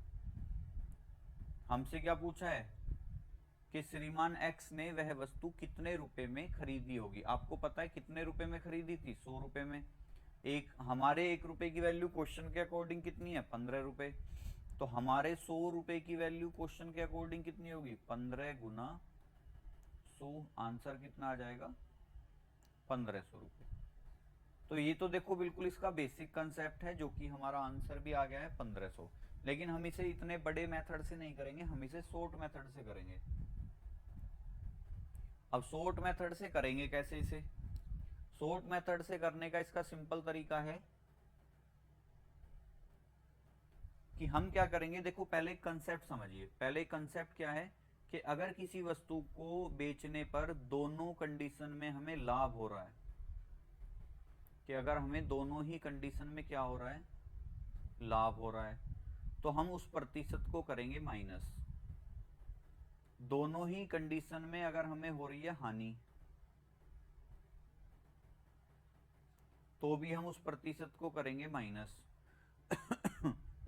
हमसे क्या पूछा है कि श्रीमान एक्स ने वह वस्तु कितने रुपए में खरीदी होगी। आपको पता है कितने रुपए में खरीदी थी? 100 रुपए में। एक हमारे 1 रुपए की वैल्यू क्वेश्चन के अकॉर्डिंग कितनी है? 15 रुपए। तो हमारे 100 रुपए की वैल्यू क्वेश्चन के अकॉर्डिंग कितनी होगी? 15 गुना 100। आंसर कितना आ जाएगा? 1500 रुपए। तो ये तो देखो बिल्कुल इसका बेसिक कंसेप्ट है, जो कि हमारा आंसर भी आ गया है 1500। लेकिन हम इसे इतने बड़े मेथड से नहीं करेंगे, हम इसे शॉर्ट मेथड से करेंगे। अब शॉर्ट मेथड से करेंगे कैसे इसे? शॉर्ट मेथड से करने का इसका सिंपल तरीका है कि हम क्या करेंगे। देखो पहले कंसेप्ट समझिए। पहले कंसेप्ट क्या है कि अगर किसी वस्तु को बेचने पर दोनों कंडीशन में हमें लाभ हो रहा है, कि अगर हमें दोनों ही कंडीशन में क्या हो रहा है? लाभ हो रहा है, तो हम उस प्रतिशत को करेंगे माइनस। दोनों ही कंडीशन में अगर हमें हो रही है हानि तो भी हम उस प्रतिशत को करेंगे माइनस।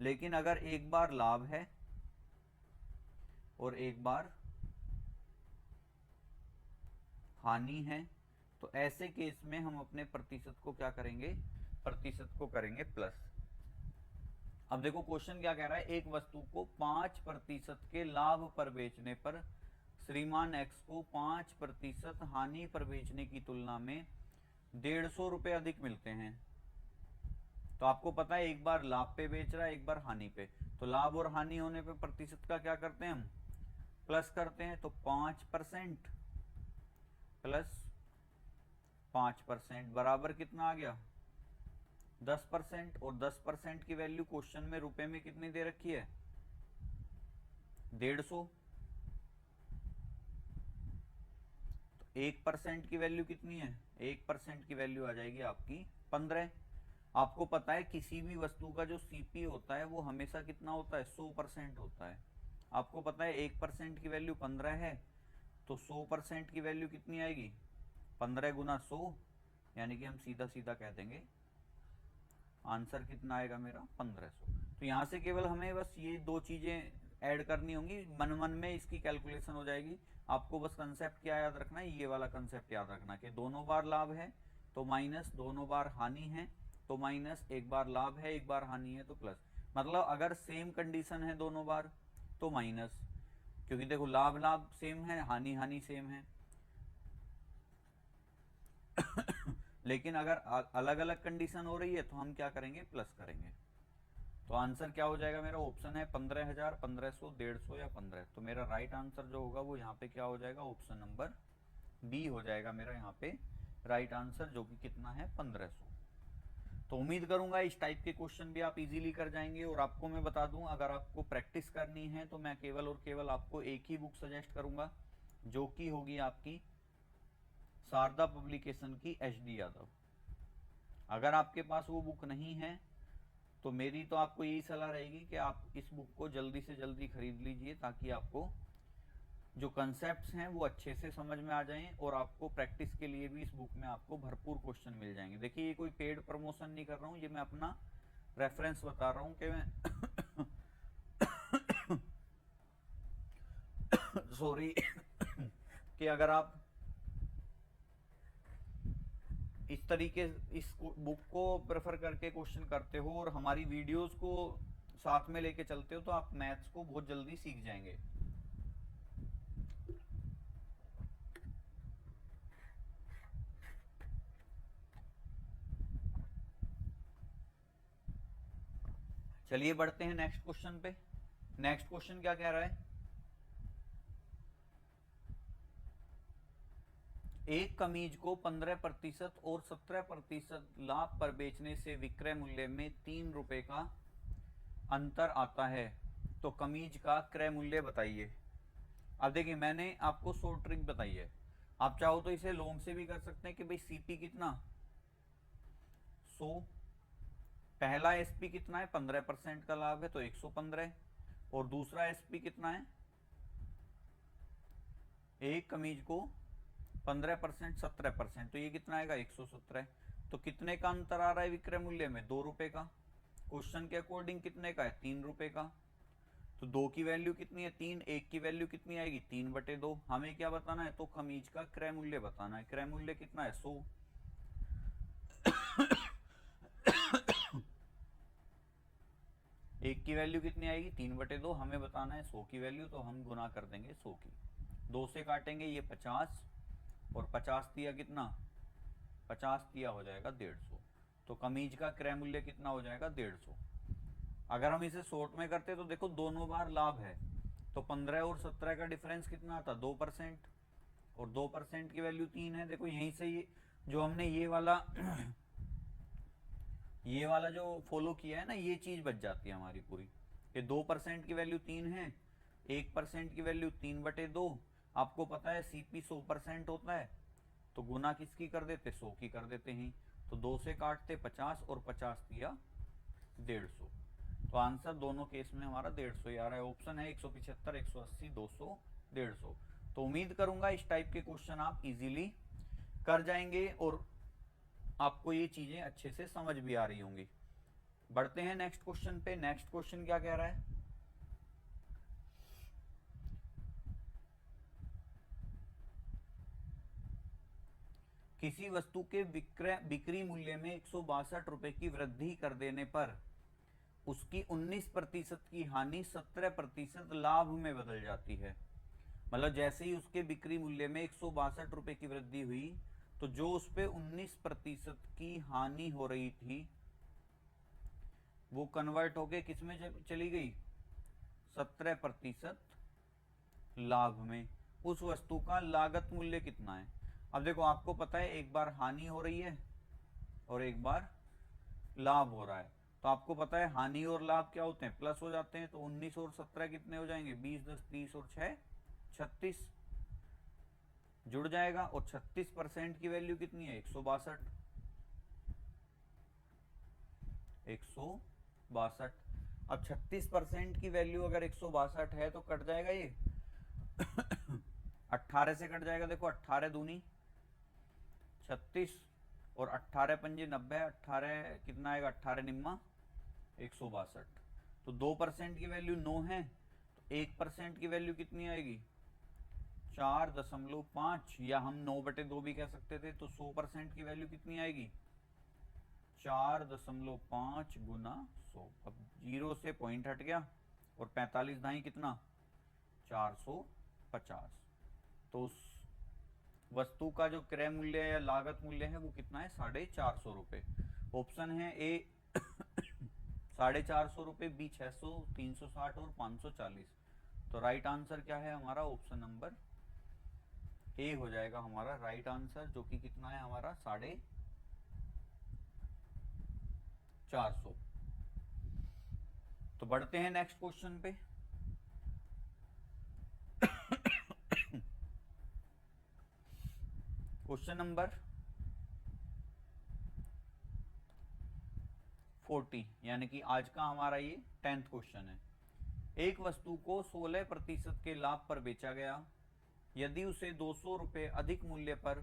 लेकिन अगर एक बार लाभ है और एक बार हानि है तो ऐसे केस में हम अपने प्रतिशत को क्या करेंगे? प्रतिशत को करेंगे प्लस। अब देखो क्वेश्चन क्या कह रहा है, एक वस्तु को 5% के लाभ पर बेचने पर श्रीमान एक्स को 5% हानि पर बेचने की तुलना में 150 रुपए अधिक मिलते हैं। तो आपको पता है एक बार लाभ पे बेच रहा है, एक बार हानि पे। तो लाभ और हानि होने पे प्रतिशत का क्या करते हैं हम? प्लस करते हैं। तो 5% प्लस 5% बराबर कितना आ गया? 10%। और 10% की वैल्यू क्वेश्चन में रुपए में कितनी दे रखी है? 150। तो 1% की वैल्यू कितनी है? 1% की वैल्यू आ जाएगी आपकी 15। आपको पता है किसी भी वस्तु का जो सीपी होता है वो हमेशा कितना होता है? 100% होता है। आपको पता है 1% की वैल्यू 15 है, तो 100% की वैल्यू कितनी आएगी? 15 गुना 100। यानी कि हम सीधा सीधा कह देंगे आंसर कितना आएगा मेरा? 1500। तो यहाँ से केवल हमें बस ये दो चीजें ऐड करनी होंगी, मन मन में इसकी कैलकुलेशन हो जाएगी। आपको बस कंसेप्ट क्या याद रखना है? ये वाला कंसेप्ट याद रखना कि दोनों बार लाभ है तो माइनस, दोनों बार हानि है तो माइनस, एक बार लाभ है एक बार हानि है तो प्लस। मतलब अगर सेम कंडीशन है दोनों बार तो माइनस, क्योंकि देखो लाभ लाभ सेम है, हानि हानि सेम है। लेकिन अगर अलग अलग कंडीशन हो रही है तो हम क्या करेंगे? प्लस करेंगे। तो आंसर क्या हो जाएगा मेरा? ऑप्शन है 15,000, 1500, 150 या 15। तो मेरा राइट आंसर जो होगा वो यहाँ पे क्या हो जाएगा? ऑप्शन नंबर बी हो जाएगा मेरा यहाँ पे राइट आंसर, जो कि कितना है? 1500। तो उम्मीद करूंगा इस टाइप के क्वेश्चन भी आप इजीली कर जाएंगे। और आपको मैं बता दूं, अगर आपको प्रैक्टिस करनी है तो मैं केवल और केवल आपको एक ही बुक सजेस्ट करूंगा, जो कि होगी आपकी शारदा पब्लिकेशन की HD यादव। अगर आपके पास वो बुक नहीं है तो मेरी तो आपको यही सलाह रहेगी कि आप इस बुक को जल्दी से जल्दी खरीद लीजिए, ताकि आपको जो कंसेप्ट्स हैं वो अच्छे से समझ में आ जाएं और आपको प्रैक्टिस के लिए भी इस बुक में आपको भरपूर क्वेश्चन मिल जाएंगे। देखिए ये कोई पेड प्रमोशन नहीं कर रहा हूँ, ये मैं अपना रेफरेंस बता रहा हूँ कि मैं सॉरी कि अगर आप इस तरीके इस बुक को प्रेफर करके क्वेश्चन करते हो और हमारी वीडियोस को साथ में लेके चलते हो तो आप मैथ्स को बहुत जल्दी सीख जाएंगे। चलिए बढ़ते हैं नेक्स्ट क्वेश्चन पे। नेक्स्ट क्वेश्चन क्या कह रहा है, एक कमीज को 15% और 17% लाभ पर बेचने से विक्रय मूल्य में 3 रुपए का अंतर आता है, तो कमीज का क्रय मूल्य बताइए। अब देखिए मैंने आपको शॉर्ट ट्रिक बताई है, आप चाहो तो इसे लॉन्ग से भी कर सकते हैं कि भाई सीपी कितना 100, पहला एसपी कितना है 15% का लाभ है तो 115, और दूसरा एसपी कितना है, एक कमीज को 15% 17%, तो ये कितना आएगा 117। तो कितने का अंतर आ रहा है विक्रय मूल्य में, 2 रुपए का। क्वेश्चन के अकॉर्डिंग कितने का है, 3 रुपए का। तो 2 की वैल्यू कितनी है 3, 1 की वैल्यू कितनी आएगी 3/2। हमें क्या बताना है, तो कमीज का क्रय मूल्य बताना है। क्रय मूल्य कितना है 100। एक की वैल्यू कितनी आएगी 3/2, हमें बताना है 100 की वैल्यू, तो हम गुना कर देंगे 100 की। 2 से काटेंगे ये 50, और 50 दिया कितना 50 दिया हो जाएगा 150। तो कमीज का क्रय मूल्य कितना हो जाएगा 150। अगर हम इसे शॉर्ट में करते तो देखो दोनों बार लाभ है, तो 15 और 17 का डिफरेंस कितना आता 2%, और 2% की वैल्यू 3 है। देखो यहीं से ये जो हमने ये वाला ये वाला जो फॉलो किया है ना, ये चीज बच जाती है हमारी पूरी। ये 2% की वैल्यू 3 है, 1% की वैल्यू 3/2। आपको पता है सीपी 100% होता है, तो गुना किसकी कर देते 100 की कर देते हैं। तो 2 से काटते 50 और 50 दिया 150। तो आंसर दोनों केस में हमारा 150 ही आ रहा है। ऑप्शन है 175, 180, 200, 150। तो उम्मीद करूंगा इस टाइप के क्वेश्चन आप इजीली कर जाएंगे और आपको ये चीजें अच्छे से समझ भी आ रही होंगी। बढ़ते हैं नेक्स्ट क्वेश्चन पे। नेक्स्ट क्वेश्चन क्या कह रहा है, किसी वस्तु के बिक्री मूल्य में 162 रुपए की वृद्धि कर देने पर उसकी 19% की हानि 17% लाभ में बदल जाती है। मतलब जैसे ही उसके बिक्री मूल्य में 162 रुपए की वृद्धि हुई, तो जो उस पे 19% की हानि हो रही थी वो कन्वर्ट होके किस में चली गई 17% लाभ में। उस वस्तु का लागत मूल्य कितना है। अब देखो आपको पता है एक बार हानि हो रही है और एक बार लाभ हो रहा है, तो आपको पता है हानि और लाभ क्या होते हैं प्लस हो जाते हैं। तो 19 और 17 कितने हो जाएंगे 20, 10, 30 और 6 36 जुड़ जाएगा, और 36% की वैल्यू कितनी है 162। 162। अब 36% की वैल्यू अगर 162 है तो कट जाएगा ये 18 से कट जाएगा। देखो 18 दूनी 36 और 18 पंजे 90, 18 कितना आएगा 18 निम्मा 162। तो 2% की वैल्यू 9 है, तो 1% की वैल्यू कितनी आएगी 4.5, या हम 9/2 भी कह सकते थे। तो 100% की वैल्यू कितनी आएगी 4.5 गुना 100। अब 0 से पॉइंट हट गया, और 45 दाई कितना 450। तो उस वस्तु का जो क्रय मूल्य या लागत मूल्य है वो कितना है 450 रुपए। ऑप्शन है ए 450 रुपए, बी 600, 360 और 540। तो राइट आंसर क्या है हमारा, ऑप्शन नंबर ए हो जाएगा हमारा राइट आंसर, जो कि कितना है हमारा 450। तो बढ़ते हैं नेक्स्ट क्वेश्चन पे। क्वेश्चन नंबर 40, यानी कि आज का हमारा ये 10th क्वेश्चन है। एक वस्तु को 16% के लाभ पर बेचा गया, यदि उसे 200 रुपए अधिक मूल्य पर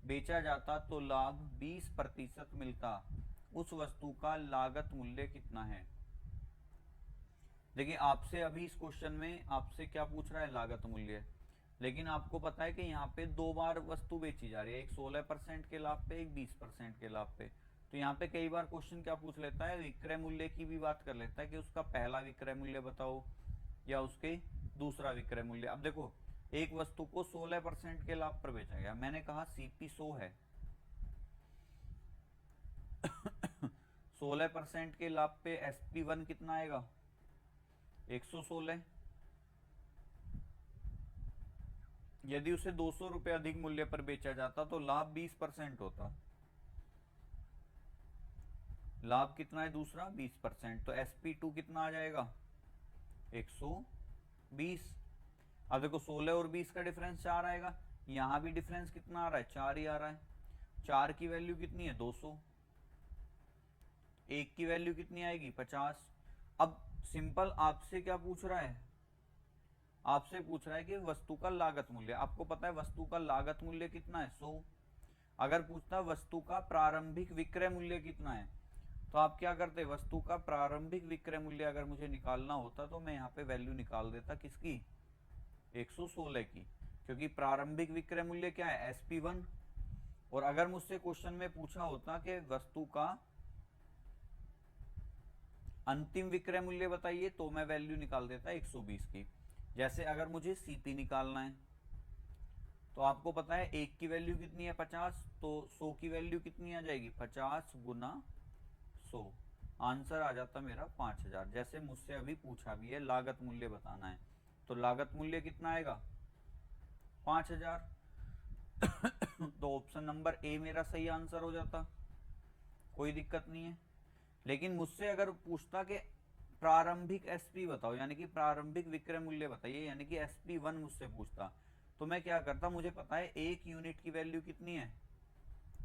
बेचा जाता तो लाभ 20% मिलता। उस वस्तु का लागत मूल्य कितना है। देखिए आपसे अभी इस क्वेश्चन में आपसे क्या पूछ रहा है लागत मूल्य। लेकिन आपको पता है कि यहाँ पे दो बार वस्तु बेची जा रही है, एक 16% के लाभ पे, एक 20% के लाभ पे। तो यहाँ पे कई बार क्वेश्चन क्या पूछ लेता है, विक्रय मूल्य की भी बात कर लेता है कि उसका पहला विक्रय मूल्य बताओ या उसके दूसरा विक्रय मूल्य। अब देखो, एक वस्तु को 16% के लाभ पर बेचा गया, मैंने कहा सीपी 100 है 16% के लाभ पे SP1 कितना आएगा, 116। यदि उसे 200 रुपए अधिक मूल्य पर बेचा जाता तो लाभ 20% होता। लाभ कितना है दूसरा, 20%, तो SP2 कितना आ जाएगा, 120। अब देखो 16 और 20 का डिफरेंस 4 आएगा, यहां भी डिफरेंस कितना आ रहा है, 4 ही आ रहा है। 4 की वैल्यू कितनी है, 200। एक की वैल्यू कितनी आएगी, 50। अब सिंपल आपसे क्या पूछ रहा है, आपसे पूछ रहा है कि वस्तु का लागत मूल्य। आपको पता है वस्तु का लागत मूल्य कितना है, 100। अगर पूछता वस्तु का प्रारंभिक विक्रय मूल्य कितना है, तो आप क्या करते, वस्तु का प्रारंभिक विक्रय मूल्य अगर मुझे निकालना होता तो मैं यहाँ पे वैल्यू निकाल देता किसकी, 116 की, क्योंकि प्रारंभिक विक्रय मूल्य क्या है, SP1। और अगर मुझसे क्वेश्चन में पूछा होता कि वस्तु का अंतिम विक्रय मूल्य बताइए, तो मैं वैल्यू निकाल देता 120 की। जैसे अगर मुझे सीपी निकालना है, तो आपको पता है एक की वैल्यू कितनी है, 50, तो 100 की वैल्यू कितनी आ जाएगी, 50 गुना 100। आंसर आ जाता मेरा 5000। जैसे मुझसे अभी पूछा भी है लागत मूल्य बताना है, तो लागत मूल्य कितना आएगा, 5000। तो ऑप्शन नंबर ए मेरा सही आंसर हो जाता, कोई दिक्कत नहीं है। लेकिन मुझसे अगर पूछता कि प्रारंभिक एसपी बताओ, यानी कि प्रारंभिक विक्रय मूल्य बताइए, यानी कि SP1 मुझसे पूछता, तो मैं क्या करता, मुझे पता है एक यूनिट की वैल्यू कितनी है,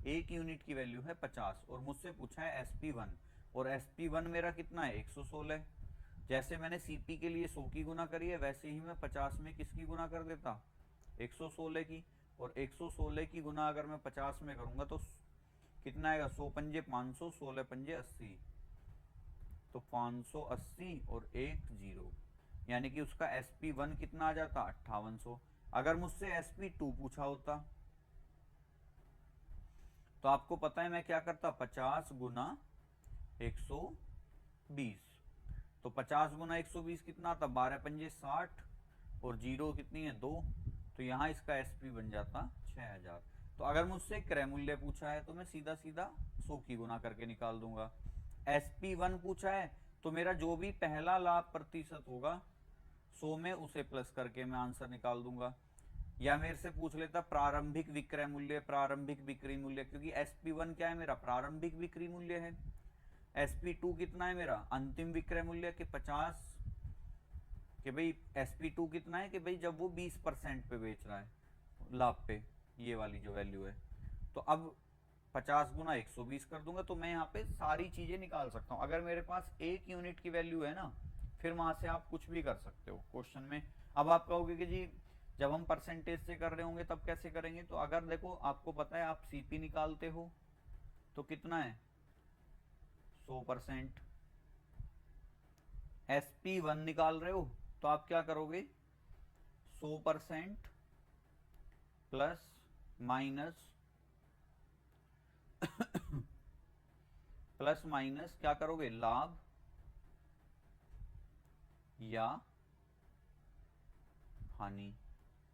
एक यूनिट की वैल्यू है 50, और मुझसे पूछा है SP1, और SP1 मेरा कितना है, 116। जैसे मैंने सीपी के लिए 100 की गुना करी है, वैसे ही मैं 50 में किसकी गुना कर देता, 116 की। और 116 की गुना अगर मैं 50 में करूंगा तो कितना आएगा, 100 पंजे 500, 16 पंजे 80, तो 580 और एक जीरो, यानी कि उसका SP1 कितना आ जाता, 5800। अगर मुझसे SP2 पूछा होता, तो आपको पता है मैं क्या करता, 50 गुना 120, तो 50 गुना 120 कितना आता, 12 पंजे 60, और जीरो कितनी है, 2, तो यहाँ इसका SP बन जाता 6000। तो अगर मुझसे क्रय मूल्य पूछा है तो मैं सीधा सीधा 100 की गुना करके निकाल दूंगा। SP1 पूछा है तो मेरा जो भी पहला लाभ प्रतिशत होगा 100 में, उसे प्लस करके मैं आंसर निकाल दूंगा। या मेरे से पूछ लेता प्रारंभिक विक्रय मूल्य, प्रारंभिक बिक्री मूल्य, क्योंकि SP1 क्या है मेरा, प्रारंभिक बिक्री मूल्य है। SP2 कितना है मेरा, अंतिम विक्रय मूल्य के 50, कि भाई SP2 कितना है, कि भाई जब वो 20% पे बेच रहा है लाभ पे, ये वाली जो वैल्यू है। तो अब 50 गुना 120 कर दूंगा, तो मैं यहाँ पे सारी चीजें निकाल सकता हूँ। अगर मेरे पास एक यूनिट की वैल्यू है ना, फिर वहां से आप कुछ भी कर सकते हो क्वेश्चन में। अब आप कहोगे कि जी जब हम परसेंटेज से कर रहे होंगे तब कैसे करेंगे, तो अगर देखो आपको पता है आप सीपी निकालते हो तो कितना है, 100%। SP1 निकाल रहे हो तो आप क्या करोगे, 100% प्लस माइनस प्लस माइनस क्या करोगे, लाभ या हानि,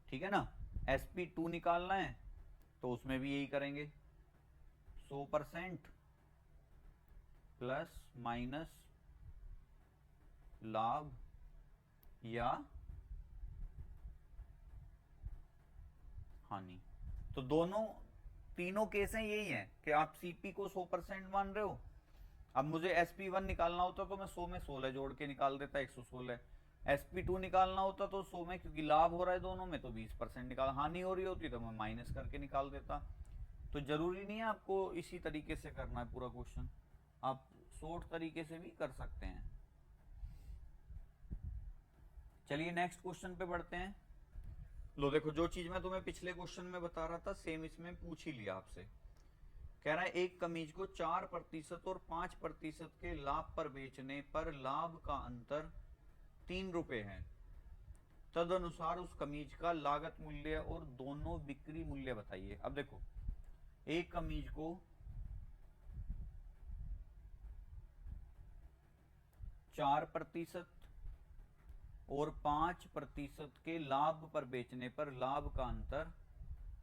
ठीक है ना। SP2 निकालना है तो उसमें भी यही करेंगे, 100% प्लस माइनस लाभ या हानि। तो दोनों तीनों केस हैं यही है कि आप सीपी को 100% मान रहे हो। अब मुझे SP1 निकालना होता तो मैं 100 में 16 जोड़ के निकाल देता, 116। SP2 निकालना होता तो 100 में, क्योंकि लाभ हो रहा है दोनों में, तो 20% निकाल, हानि हो रही होती तो मैं माइनस करके निकाल देता। तो जरूरी नहीं है आपको इसी तरीके से करना है पूरा क्वेश्चन, आप शॉर्ट तरीके से भी कर सकते हैं। चलिए नेक्स्ट क्वेश्चन पे बढ़ते हैं। लो देखो, जो चीज मैं तुम्हें पिछले क्वेश्चन में बता रहा था सेम इसमें पूछ ही लिया आपसे। कह रहा है एक कमीज को 4% और 5% के लाभ पर बेचने पर लाभ का अंतर 3 रुपए है, तद अनुसार उस कमीज का लागत मूल्य और दोनों बिक्री मूल्य बताइए। अब देखो, एक कमीज को 4% और 5% के लाभ पर बेचने पर लाभ का अंतर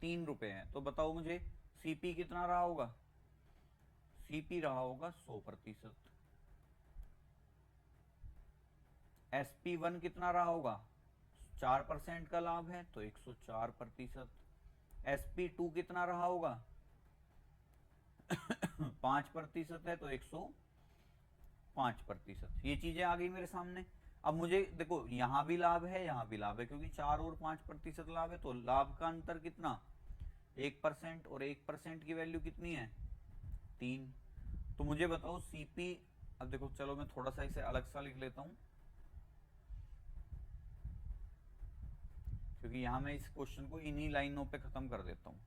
3 रुपए है, तो बताओ मुझे सीपी कितना रहा होगा? सीपी रहा होगा 100%। SP1 कितना रहा होगा? 4% का लाभ है तो 104%। SP2 कितना रहा होगा? 5% है तो 105%। ये चीजें आ गई मेरे सामने। अब मुझे देखो, यहां भी लाभ है, यहां भी लाभ है, क्योंकि 4 और 5% लाभ है, तो लाभ का अंतर कितना? 1%, और 1% की वैल्यू कितनी है? 3। तो मुझे बताओ सीपी, अब देखो चलो मैं थोड़ा सा इसे अलग सा लिख लेता हूं, क्योंकि यहां मैं इस क्वेश्चन को इन्हीं लाइनों पे खत्म कर देता हूं।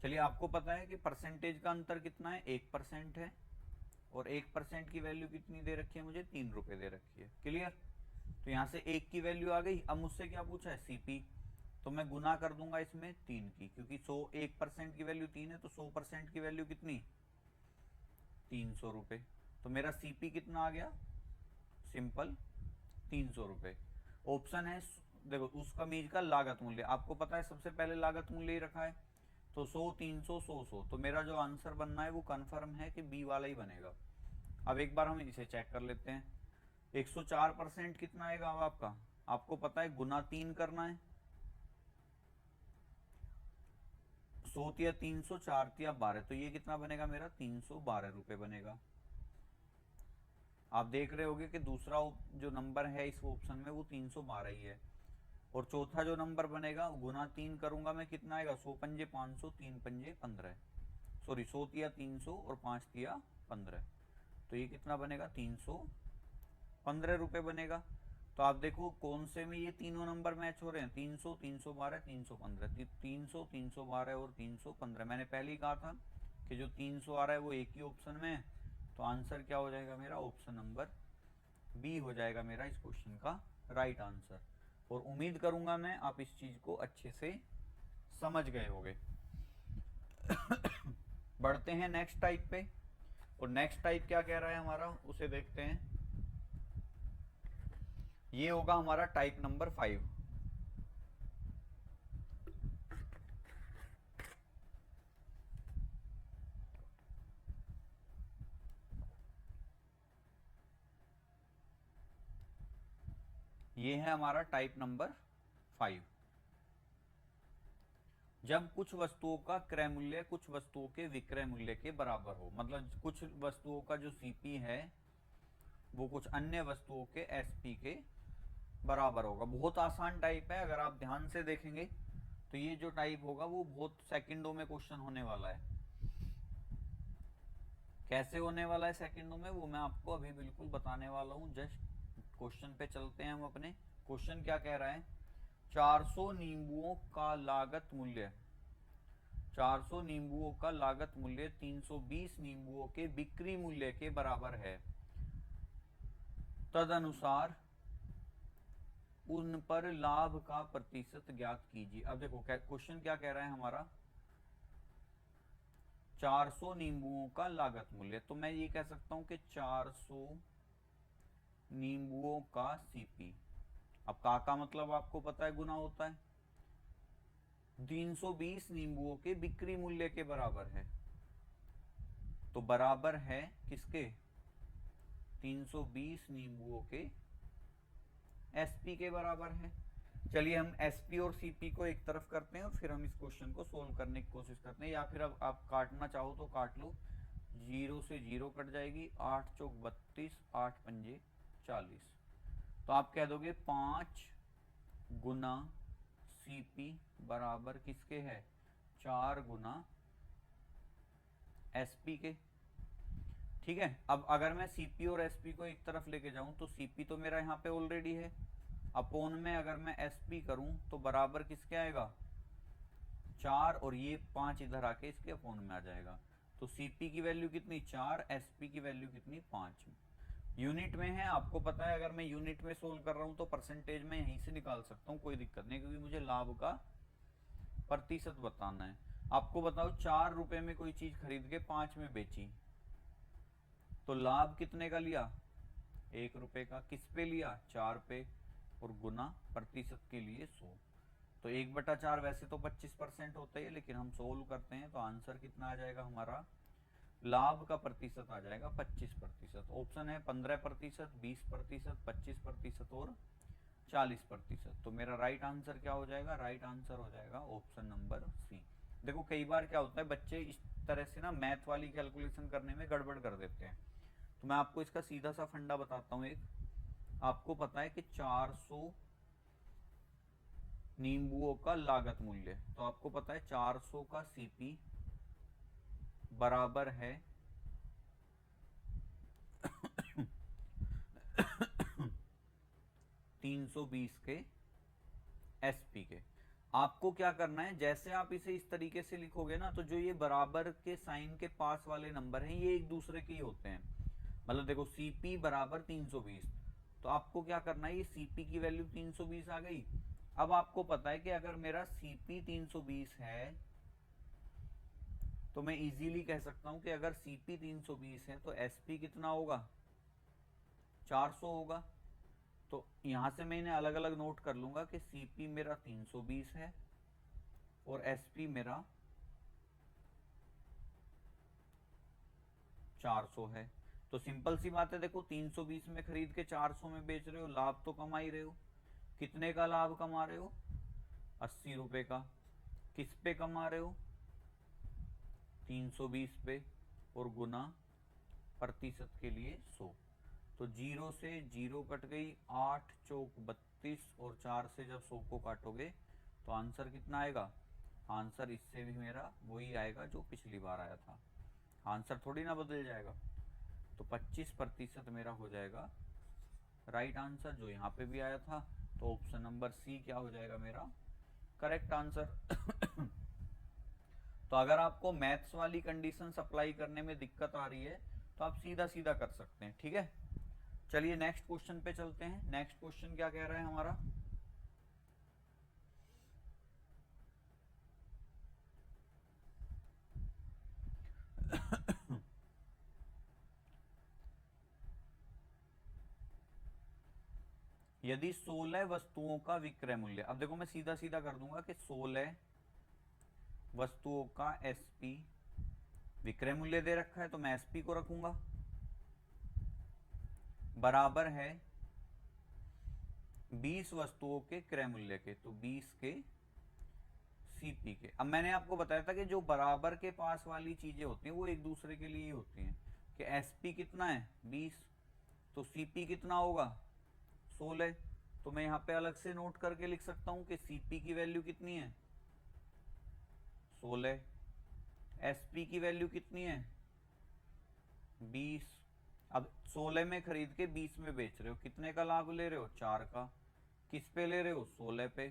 चलिए, आपको पता है कि परसेंटेज का अंतर कितना है? 1% है, और 1% की वैल्यू कितनी दे रखी है मुझे? 3 रुपए दे रखी है। क्लियर? तो यहां से 1 की वैल्यू आ गई। अब मुझसे क्या पूछा है? सीपी। तो मैं गुना कर दूंगा इसमें 3 की, क्योंकि 1% की वैल्यू 3 है, तो 100% की वैल्यू कितनी? 300 रुपए। तो मेरा सीपी कितना आ गया? सिंपल 300 रुपए। ऑप्शन है, देखो उस कमीज का लागत मूल्य, आपको पता है सबसे पहले लागत मूल्य ही रखा है, तो 100, 300, 100, तो मेरा जो आंसर बनना है वो कंफर्म है कि बी वाला ही बनेगा। अब एक बार हम इसे चेक कर लेते हैं। 104% कितना आएगा अब आपका? आपको पता है गुना 3 करना है। 100 या 300, 4 या 12, तो ये कितना बनेगा मेरा? 312 रुपए बनेगा। आप देख रहे होगे कि दूसरा जो नंबर है इस ऑप्शन में वो 312 ही है, और चौथा जो नंबर बनेगा गुना 3 करूंगा मैं, कितना आएगा? 100 पंजे 500, 3 पंजे 15, सॉरी 100 तिया 300 और 5 तिया 15, तो ये कितना बनेगा? 315 रुपए बनेगा। तो आप देखो कौन से में ये तीनों नंबर मैच हो रहे हैं? 300, 312, 315, 300, 312 और 315। मैंने पहले ही कहा था कि जो 300 आ रहा है वो एक ही ऑप्शन में है, तो आंसर क्या हो जाएगा मेरा? ऑप्शन नंबर बी हो जाएगा मेरा इस क्वेश्चन का राइट आंसर। और उम्मीद करूंगा मैं आप इस चीज को अच्छे से समझ गए होंगे। बढ़ते हैं नेक्स्ट टाइप पे, और नेक्स्ट टाइप क्या कह रहा है हमारा, उसे देखते हैं। ये होगा हमारा टाइप नंबर 5। ये है हमारा टाइप नंबर 5। जब कुछ वस्तुओं का क्रय मूल्य कुछ वस्तुओं के विक्रय मूल्य के बराबर हो, मतलब कुछ वस्तुओं का जो सीपी है वो कुछ अन्य वस्तुओं के एसपी के बराबर होगा। बहुत आसान टाइप है, अगर आप ध्यान से देखेंगे तो ये जो टाइप होगा वो बहुत सेकंडों में क्वेश्चन होने वाला है। कैसे होने वाला है सेकंडों में, वो मैं आपको अभी बिल्कुल बताने वाला हूँ। जस्ट क्वेश्चन पे चलते हैं हम अपने। क्वेश्चन क्या कह रहा है? 400 नींबुओं का लागत मूल्य 400 नींबुओं का लागत मूल्य 320 नींबुओं के बिक्री मूल्य के बराबर है। तदनुसार उन पर लाभ का प्रतिशत ज्ञात कीजिए। अब देखो क्वेश्चन क्या कह रहा है हमारा, 400 नींबुओं का लागत मूल्य, तो मैं ये कह सकता हूं कि 400 नींबुओं का सीपी। अब का मतलब आपको पता है गुना होता है, 320 नींबुओं के बिक्री मूल्य के बराबर है, तो बराबर है किसके? 320 नींबुओं के एसपी के बराबर है। चलिए हम एसपी और सीपी को एक तरफ करते हैं और फिर हम इस क्वेश्चन को सोल्व करने की कोशिश करते हैं, या फिर अब आप काटना चाहो तो काट लो। 0 से 0 कट जाएगी, 8 चौक 32, 8 पंजे 40, तो आप कह दोगे 5 गुना सीपी बराबर किसके है? 4 गुना एसपी के। ठीक है, अब अगर मैं सीपी और एसपी को एक तरफ लेके जाऊं तो सीपी तो मेरा यहाँ पे ऑलरेडी है, अपोन में अगर मैं एसपी करूं तो बराबर किसके आएगा? 4, और ये 5 इधर आके इसके अपोन में आ जाएगा। तो सीपी की वैल्यू कितनी? 4, एसपी की वैल्यू कितनी? 5। यूनिट में है, आपको पता है अगर मैं यूनिट में सोल्व कर रहा हूं तो परसेंटेज में यहीं से निकाल सकता हूं, कोई दिक्कत नहीं, क्योंकि मुझे लाभ का प्रतिशत बताना है। आपको बताओ 4 रुपए में कोई चीज खरीद के 5 में बेची, तो लाभ कितने का लिया? 1 रुपए का। किस पे लिया? 4 पे। और गुना प्रतिशत के लिए 100। तो 1/4 वैसे तो 25% होता है, लेकिन हम सोल्व करते हैं तो आंसर कितना आ जाएगा हमारा? लाभ का प्रतिशत आ जाएगा 25%। ऑप्शन है 15%, 20%, 25% और 40%। तो मेरा राइट आंसर क्या हो जाएगा? राइट आंसर हो जाएगा ऑप्शन नंबर सी। देखो कई बार क्या होता है, बच्चे इस तरह से ना मैथ वाली कैलकुलेशन करने में गड़बड़ कर देते हैं। तो मैं आपको इसका सीधा सा फंडा बताता हूँ। एक आपको पता है कि 400 नींबुओं का लागत मूल्य, तो आपको पता है 400 का सीपी बराबर है 320 के एसपी के। आपको क्या करना है, जैसे आप इसे इस तरीके से लिखोगे ना, तो जो ये बराबर के साइन के पास वाले नंबर हैं ये एक दूसरे के ही होते हैं। मतलब देखो सीपी बराबर 320, तो आपको क्या करना है, ये सीपी की वैल्यू 320 आ गई। अब आपको पता है कि अगर मेरा सीपी 320 है तो मैं इजीली कह सकता हूं कि अगर सीपी 320 है तो एसपी कितना होगा? 400 होगा। तो यहां से मैं इन्हें अलग अलग नोट कर लूंगा कि सीपी मेरा 320 है और एसपी मेरा 400 है। तो सिंपल सी बात है, देखो 320 में खरीद के 400 में बेच रहे हो, लाभ तो कमा ही रहे हो। कितने का लाभ कमा रहे हो? 80 रुपए का। किस पे कमा रहे हो? 320 पे। और गुना प्रतिशत के लिए 100। तो 0 से 0 कट गई, 8 चौक 32, और 4 से जब 100 को काटोगे तो आंसर कितना आएगा? आंसर इससे भी मेरा वही आएगा जो पिछली बार आया था। आंसर थोड़ी ना बदल जाएगा। तो 25% मेरा हो जाएगा राइट आंसर, जो यहाँ पे भी आया था। तो ऑप्शन नंबर सी क्या हो जाएगा मेरा करेक्ट आंसर। तो अगर आपको मैथ्स वाली कंडीशन अप्लाई करने में दिक्कत आ रही है तो आप सीधा सीधा कर सकते हैं, ठीक है। चलिए नेक्स्ट क्वेश्चन पे चलते हैं। नेक्स्ट क्वेश्चन क्या कह रहा है हमारा? यदि 16 वस्तुओं का विक्रय मूल्य, अब देखो मैं सीधा सीधा कर दूंगा कि 16 वस्तुओं का एसपी विक्रय मूल्य दे रखा है, तो मैं एसपी को रखूंगा बराबर है 20 वस्तुओं के क्रय मूल्य के, तो 20 के सीपी के। अब मैंने आपको बताया था कि जो बराबर के पास वाली चीजें होती हैं वो एक दूसरे के लिए ही होती हैं, कि एसपी कितना है 20, तो सीपी कितना होगा 16। तो मैं यहाँ पे अलग से नोट करके लिख सकता हूं कि सीपी की वैल्यू कितनी है 16, एसपी की वैल्यू कितनी है 20। अब 16 में खरीद के 20 में बेच रहे हो, कितने का लाभ ले रहे हो? 4 का। किस पे ले रहे हो? 16 पे।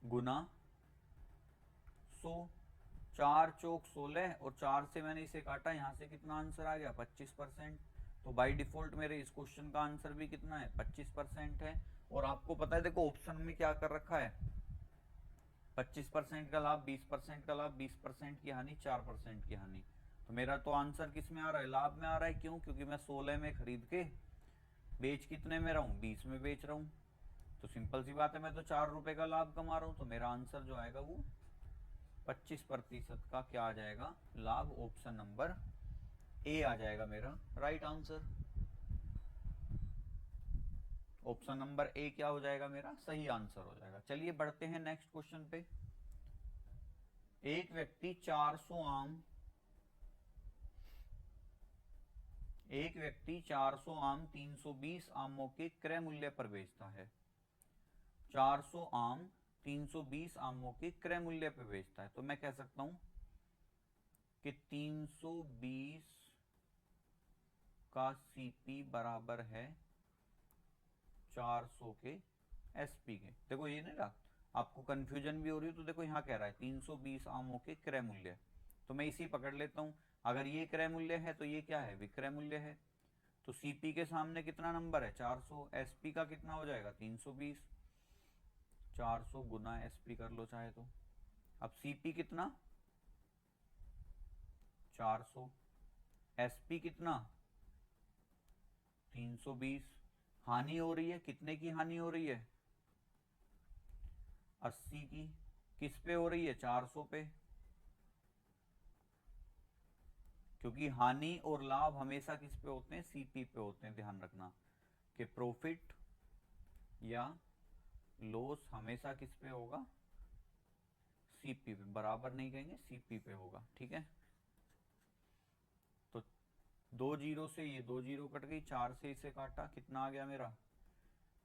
गुना 100। 4 चौक 16, और 4 से मैंने इसे काटा, यहां से कितना आंसर आ गया? 25%। तो बाय डिफॉल्ट मेरे इस क्वेश्चन का आंसर भी कितना है? 25% है। और आपको पता है देखो ऑप्शन में क्या कर रखा है, 25% का लाभ, 20% का लाभ, 20% की हानि, 4% की हानि। तो मेरा तो आंसर किस में आ रहा है? लाभ में आ रहा है। क्यों? क्योंकि मैं 16 में खरीद के बेच कितने में रहा हूं? 20 में बेच रहा हूं। तो सिंपल सी बात है, मैं तो 4 रुपए का लाभ कमा रहा हूं। तो मेरा आंसर जो आएगा वो 25% का क्या आ जाएगा? लाभ। ऑप्शन नंबर ए आ जाएगा मेरा right answer. Option number A क्या हो जाएगा मेरा सही आंसर हो जाएगा। चलिए बढ़ते हैं नेक्स्ट क्वेश्चन पे। एक व्यक्ति 400 आम एक व्यक्ति 400 आम 320 आमों के क्रय मूल्य पर बेचता है। 400 आम 320 आमों के क्रय मूल्य पर बेचता है, तो मैं कह सकता हूं कि 320 का सीपी बराबर है 400 के एसपी के। देखो ये नहीं रहा, आपको कंफ्यूजन भी हो रही है, तो देखो यहाँ कह रहा है 320 आमों के क्रय मूल्य, तो मैं इसी पकड़ लेता हूं। अगर ये क्रय मूल्य है तो ये क्या है? विक्रय मूल्य है। तो सीपी के सामने कितना नंबर है 400, एसपी का कितना हो जाएगा 320, 400 गुना एसपी कर लो चाहे तो। अब सीपी कितना 400, एसपी कितना 320। हानि हो रही है, कितने की हानि हो रही है 80 की। किस पे हो रही है 400 पे, क्योंकि हानि और लाभ हमेशा किस पे होते हैं सीपी पे होते हैं। ध्यान रखना कि प्रॉफिट या लॉस हमेशा किस पे होगा सीपी पे, बराबर नहीं कहेंगे सीपी पे होगा। ठीक है, तो 2 जीरो से ये 2 जीरो कट गई, 4 से इसे काटा, कितना आ गया मेरा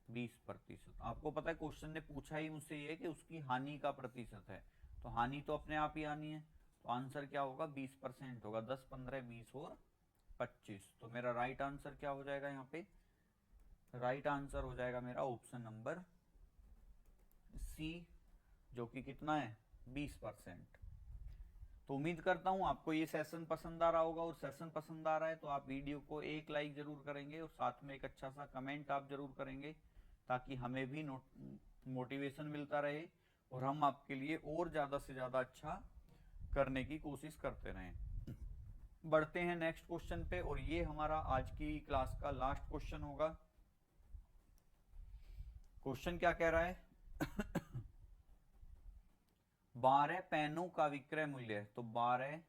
20%। आपको पता है क्वेश्चन ने पूछा ही मुझसे ये कि उसकी हानि का प्रतिशत है, तो हानि तो अपने आप ही आनी है, तो आंसर क्या होगा 20% होगा। 10 15 20 और 25, तो मेरा राइट आंसर क्या हो जाएगा यहाँ पे, राइट आंसर हो जाएगा मेरा ऑप्शन नंबर सी, जो कि कितना है 20%। तो उम्मीद करता हूँ आपको ये सेशन पसंद आ रहा होगा, और सेशन पसंद आ रहा है तो आप वीडियो को एक लाइक जरूर करेंगे और साथ में एक अच्छा सा कमेंट आप जरूर करेंगे, ताकि हमें भी मोटिवेशन मिलता रहे और हम आपके लिए और ज़्यादा से ज़्यादा अच्छा करने की कोशिश करते रहें। बढ़ते हैं नेक्स्ट क्वेश्चन पे, और ये हमारा आज की क्लास का लास्ट क्वेश्चन होगा। क्वेश्चन क्या कह रहा है 12 पेनों का विक्रय मूल्य, तो 12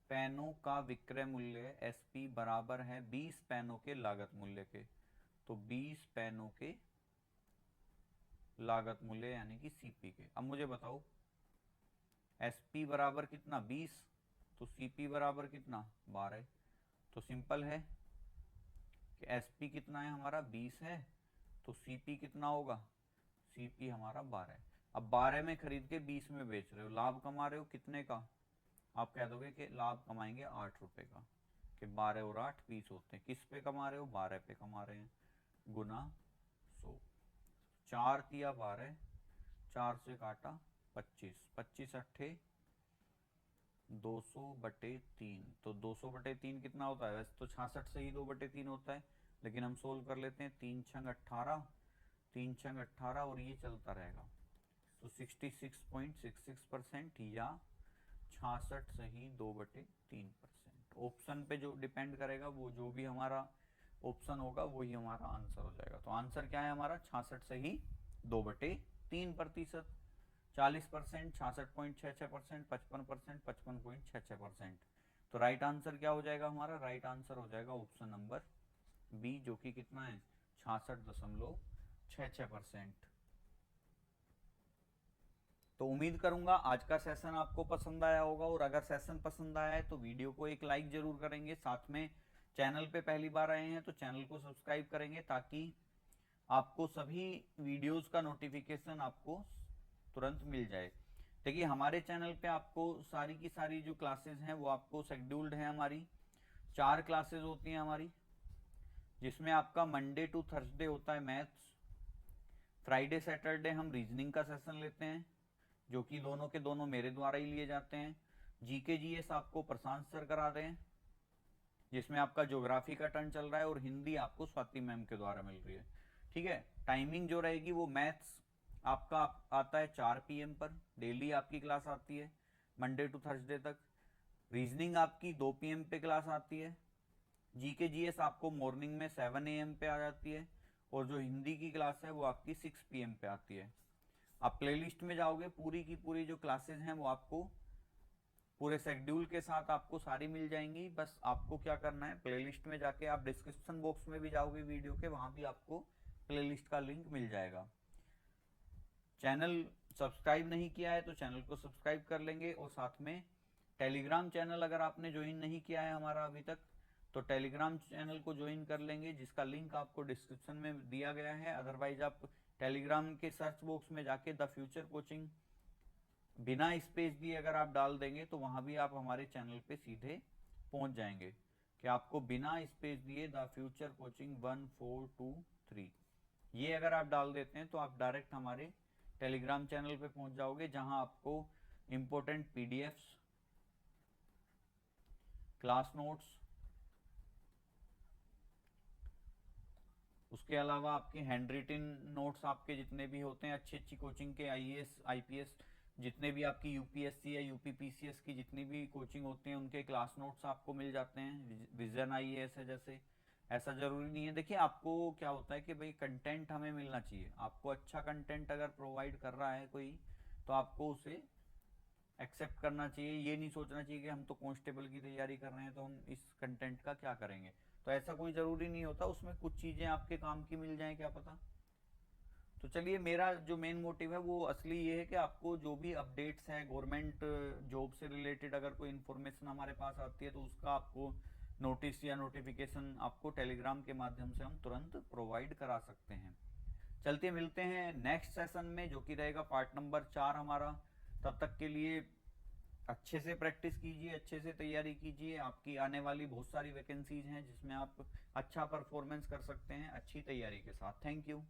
पेनों का विक्रय मूल्य एसपी बराबर है 20 पेनों के लागत मूल्य के। तो 20 पेनों के लागत मूल्य यानी कि सीपी के। अब मुझे बताओ एसपी बराबर कितना 20, तो सीपी बराबर कितना 12। तो सिंपल है कि एसपी कितना है हमारा 20 है, तो सीपी कितना होगा, सीपी हमारा 12। अब 12 में खरीद के 20 में बेच रहे हो, लाभ कमा रहे हो कितने का, आप कह दोगे कि लाभ कमाएंगे 8 रुपए का, कि 12 और 8 20 होते हैं। किस पे कमा रहे हो 12 पे कमा रहे हैं, गुना 100। 4 तिया 12, 4 से काटा 25, 25 अट्ठे 200/3, तो 200/3 कितना होता है, वैसे तो 66 से ही 2/3 होता है, लेकिन हम सोल्व कर लेते हैं। 3 छंग 18, 3 छंग 18 और ये चलता रहेगा, तो 66.66% या 66 से ही 2/3%। ऑप्शन पे जो डिपेंड करेगा, वो जो भी हमारा ऑप्शन होगा वही हमारा आंसर हो जाएगा। तो आंसर क्या है हमारा 66 से ही 2/3%। 40% 66.66%, 55% 55.66%। तो राइट आंसर क्या हो जाएगा हमारा, राइट आंसर हो जाएगा ऑप्शन नंबर बी, जो कि कितना है 66.66%। तो उम्मीद करूंगा आज का सेशन आपको पसंद आया होगा, और अगर सेशन पसंद आया है तो वीडियो को एक लाइक जरूर करेंगे। साथ में चैनल पे पहली बार आए हैं तो चैनल को सब्सक्राइब करेंगे, ताकि आपको सभी वीडियोस का नोटिफिकेशन आपको तुरंत मिल जाए। देखिए हमारे चैनल पे आपको सारी की सारी जो क्लासेस हैं वो आपको शेड्यूल्ड है। हमारी 4 क्लासेस होती हैं हमारी, जिसमें आपका मंडे टू थर्सडे होता है मैथ्स, फ्राइडे सैटरडे हम रीजनिंग का सेशन लेते हैं, जो कि दोनों के दोनों मेरे द्वारा ही लिए जाते हैं। जीके जीएस आपको प्रशांत सर करा रहे हैं, जिसमें आपका ज्योग्राफी का टर्न चल रहा है, और हिंदी आपको स्वाति मैम के द्वारा मिल रही है। ठीक है, टाइमिंग जो रहेगी वो मैथ्स आपका आता है 4 PM पर, डेली आपकी क्लास आती है मंडे टू थर्सडे तक। रीजनिंग आपकी 2 PM पे क्लास आती है। जीके जीएस आपको मॉर्निंग में 7 AM पे आ जाती है, और जो हिंदी की क्लास है वो आपकी 6 PM पे आती है। आप प्लेलिस्ट में जाओगे, पूरी की पूरी जो क्लासेस हैं वो आपको पूरे शेड्यूल के साथ आपको सारी मिल जाएंगी। बस आपको क्या करना है, प्लेलिस्ट में जाके आप डिस्क्रिप्शन बॉक्स में भी जाओगे वीडियो के, वहां भी आपको प्लेलिस्ट का लिंक मिल जाएगा। चैनल सब्सक्राइब नहीं किया है तो चैनल को सब्सक्राइब कर लेंगे, और साथ में टेलीग्राम चैनल अगर आपने ज्वाइन नहीं किया है हमारा अभी तक, तो टेलीग्राम चैनल को ज्वाइन कर लेंगे, जिसका लिंक आपको डिस्क्रिप्शन में दिया गया है। अदरवाइज आप टेलीग्राम के सर्च बॉक्स में जाके द फ्यूचर कोचिंग बिना स्पेस दिए अगर आप डाल देंगे, तो वहां भी आप हमारे चैनल पे सीधे पहुंच जाएंगे, कि आपको बिना स्पेस दिए द फ्यूचर कोचिंग 1423 ये अगर आप डाल देते हैं तो आप डायरेक्ट हमारे टेलीग्राम चैनल पे पहुंच जाओगे, जहां आपको इंपॉर्टेंट पीडीएफ्स, क्लास नोट्स, उसके अलावा आपके हैंड रिटन नोट्स आपके जितने भी होते हैं अच्छी अच्छी कोचिंग के, आईएएस आईपीएस जितने भी आपकी यूपीएससी या यूपीपीसीएस की जितनी भी कोचिंग होती हैं उनके क्लास नोट्स आपको मिल जाते हैं। विजन आईएएस है जैसे, ऐसा जरूरी नहीं है। देखिए आपको क्या होता है कि भाई कंटेंट हमें मिलना चाहिए, आपको अच्छा कंटेंट अगर प्रोवाइड कर रहा है कोई तो आपको उसे एक्सेप्ट करना चाहिए। ये नहीं सोचना चाहिए कि हम तो कांस्टेबल की तैयारी कर रहे हैं तो हम इस कंटेंट का क्या करेंगे। तो ऐसा कोई जरूरी नहीं होता, उसमें कुछ चीजें आपके काम की मिल जाए, क्या पता। तो चलिए, मेरा जो मेन मोटिव है वो असली ये है कि आपको जो भी अपडेट्स हैं गवर्नमेंट जॉब से रिलेटेड, अगर कोई इन्फॉर्मेशन हमारे पास आती है तो उसका आपको नोटिस या नोटिफिकेशन आपको टेलीग्राम के माध्यम से हम तुरंत प्रोवाइड करा सकते हैं। चलते मिलते हैं नेक्स्ट सेशन में, जो कि रहेगा पार्ट नंबर 4 हमारा। तब तक के लिए अच्छे से प्रैक्टिस कीजिए, अच्छे से तैयारी कीजिए। आपकी आने वाली बहुत सारी वैकेंसीज हैं जिसमें आप अच्छा परफॉर्मेंस कर सकते हैं अच्छी तैयारी के साथ। Thank you.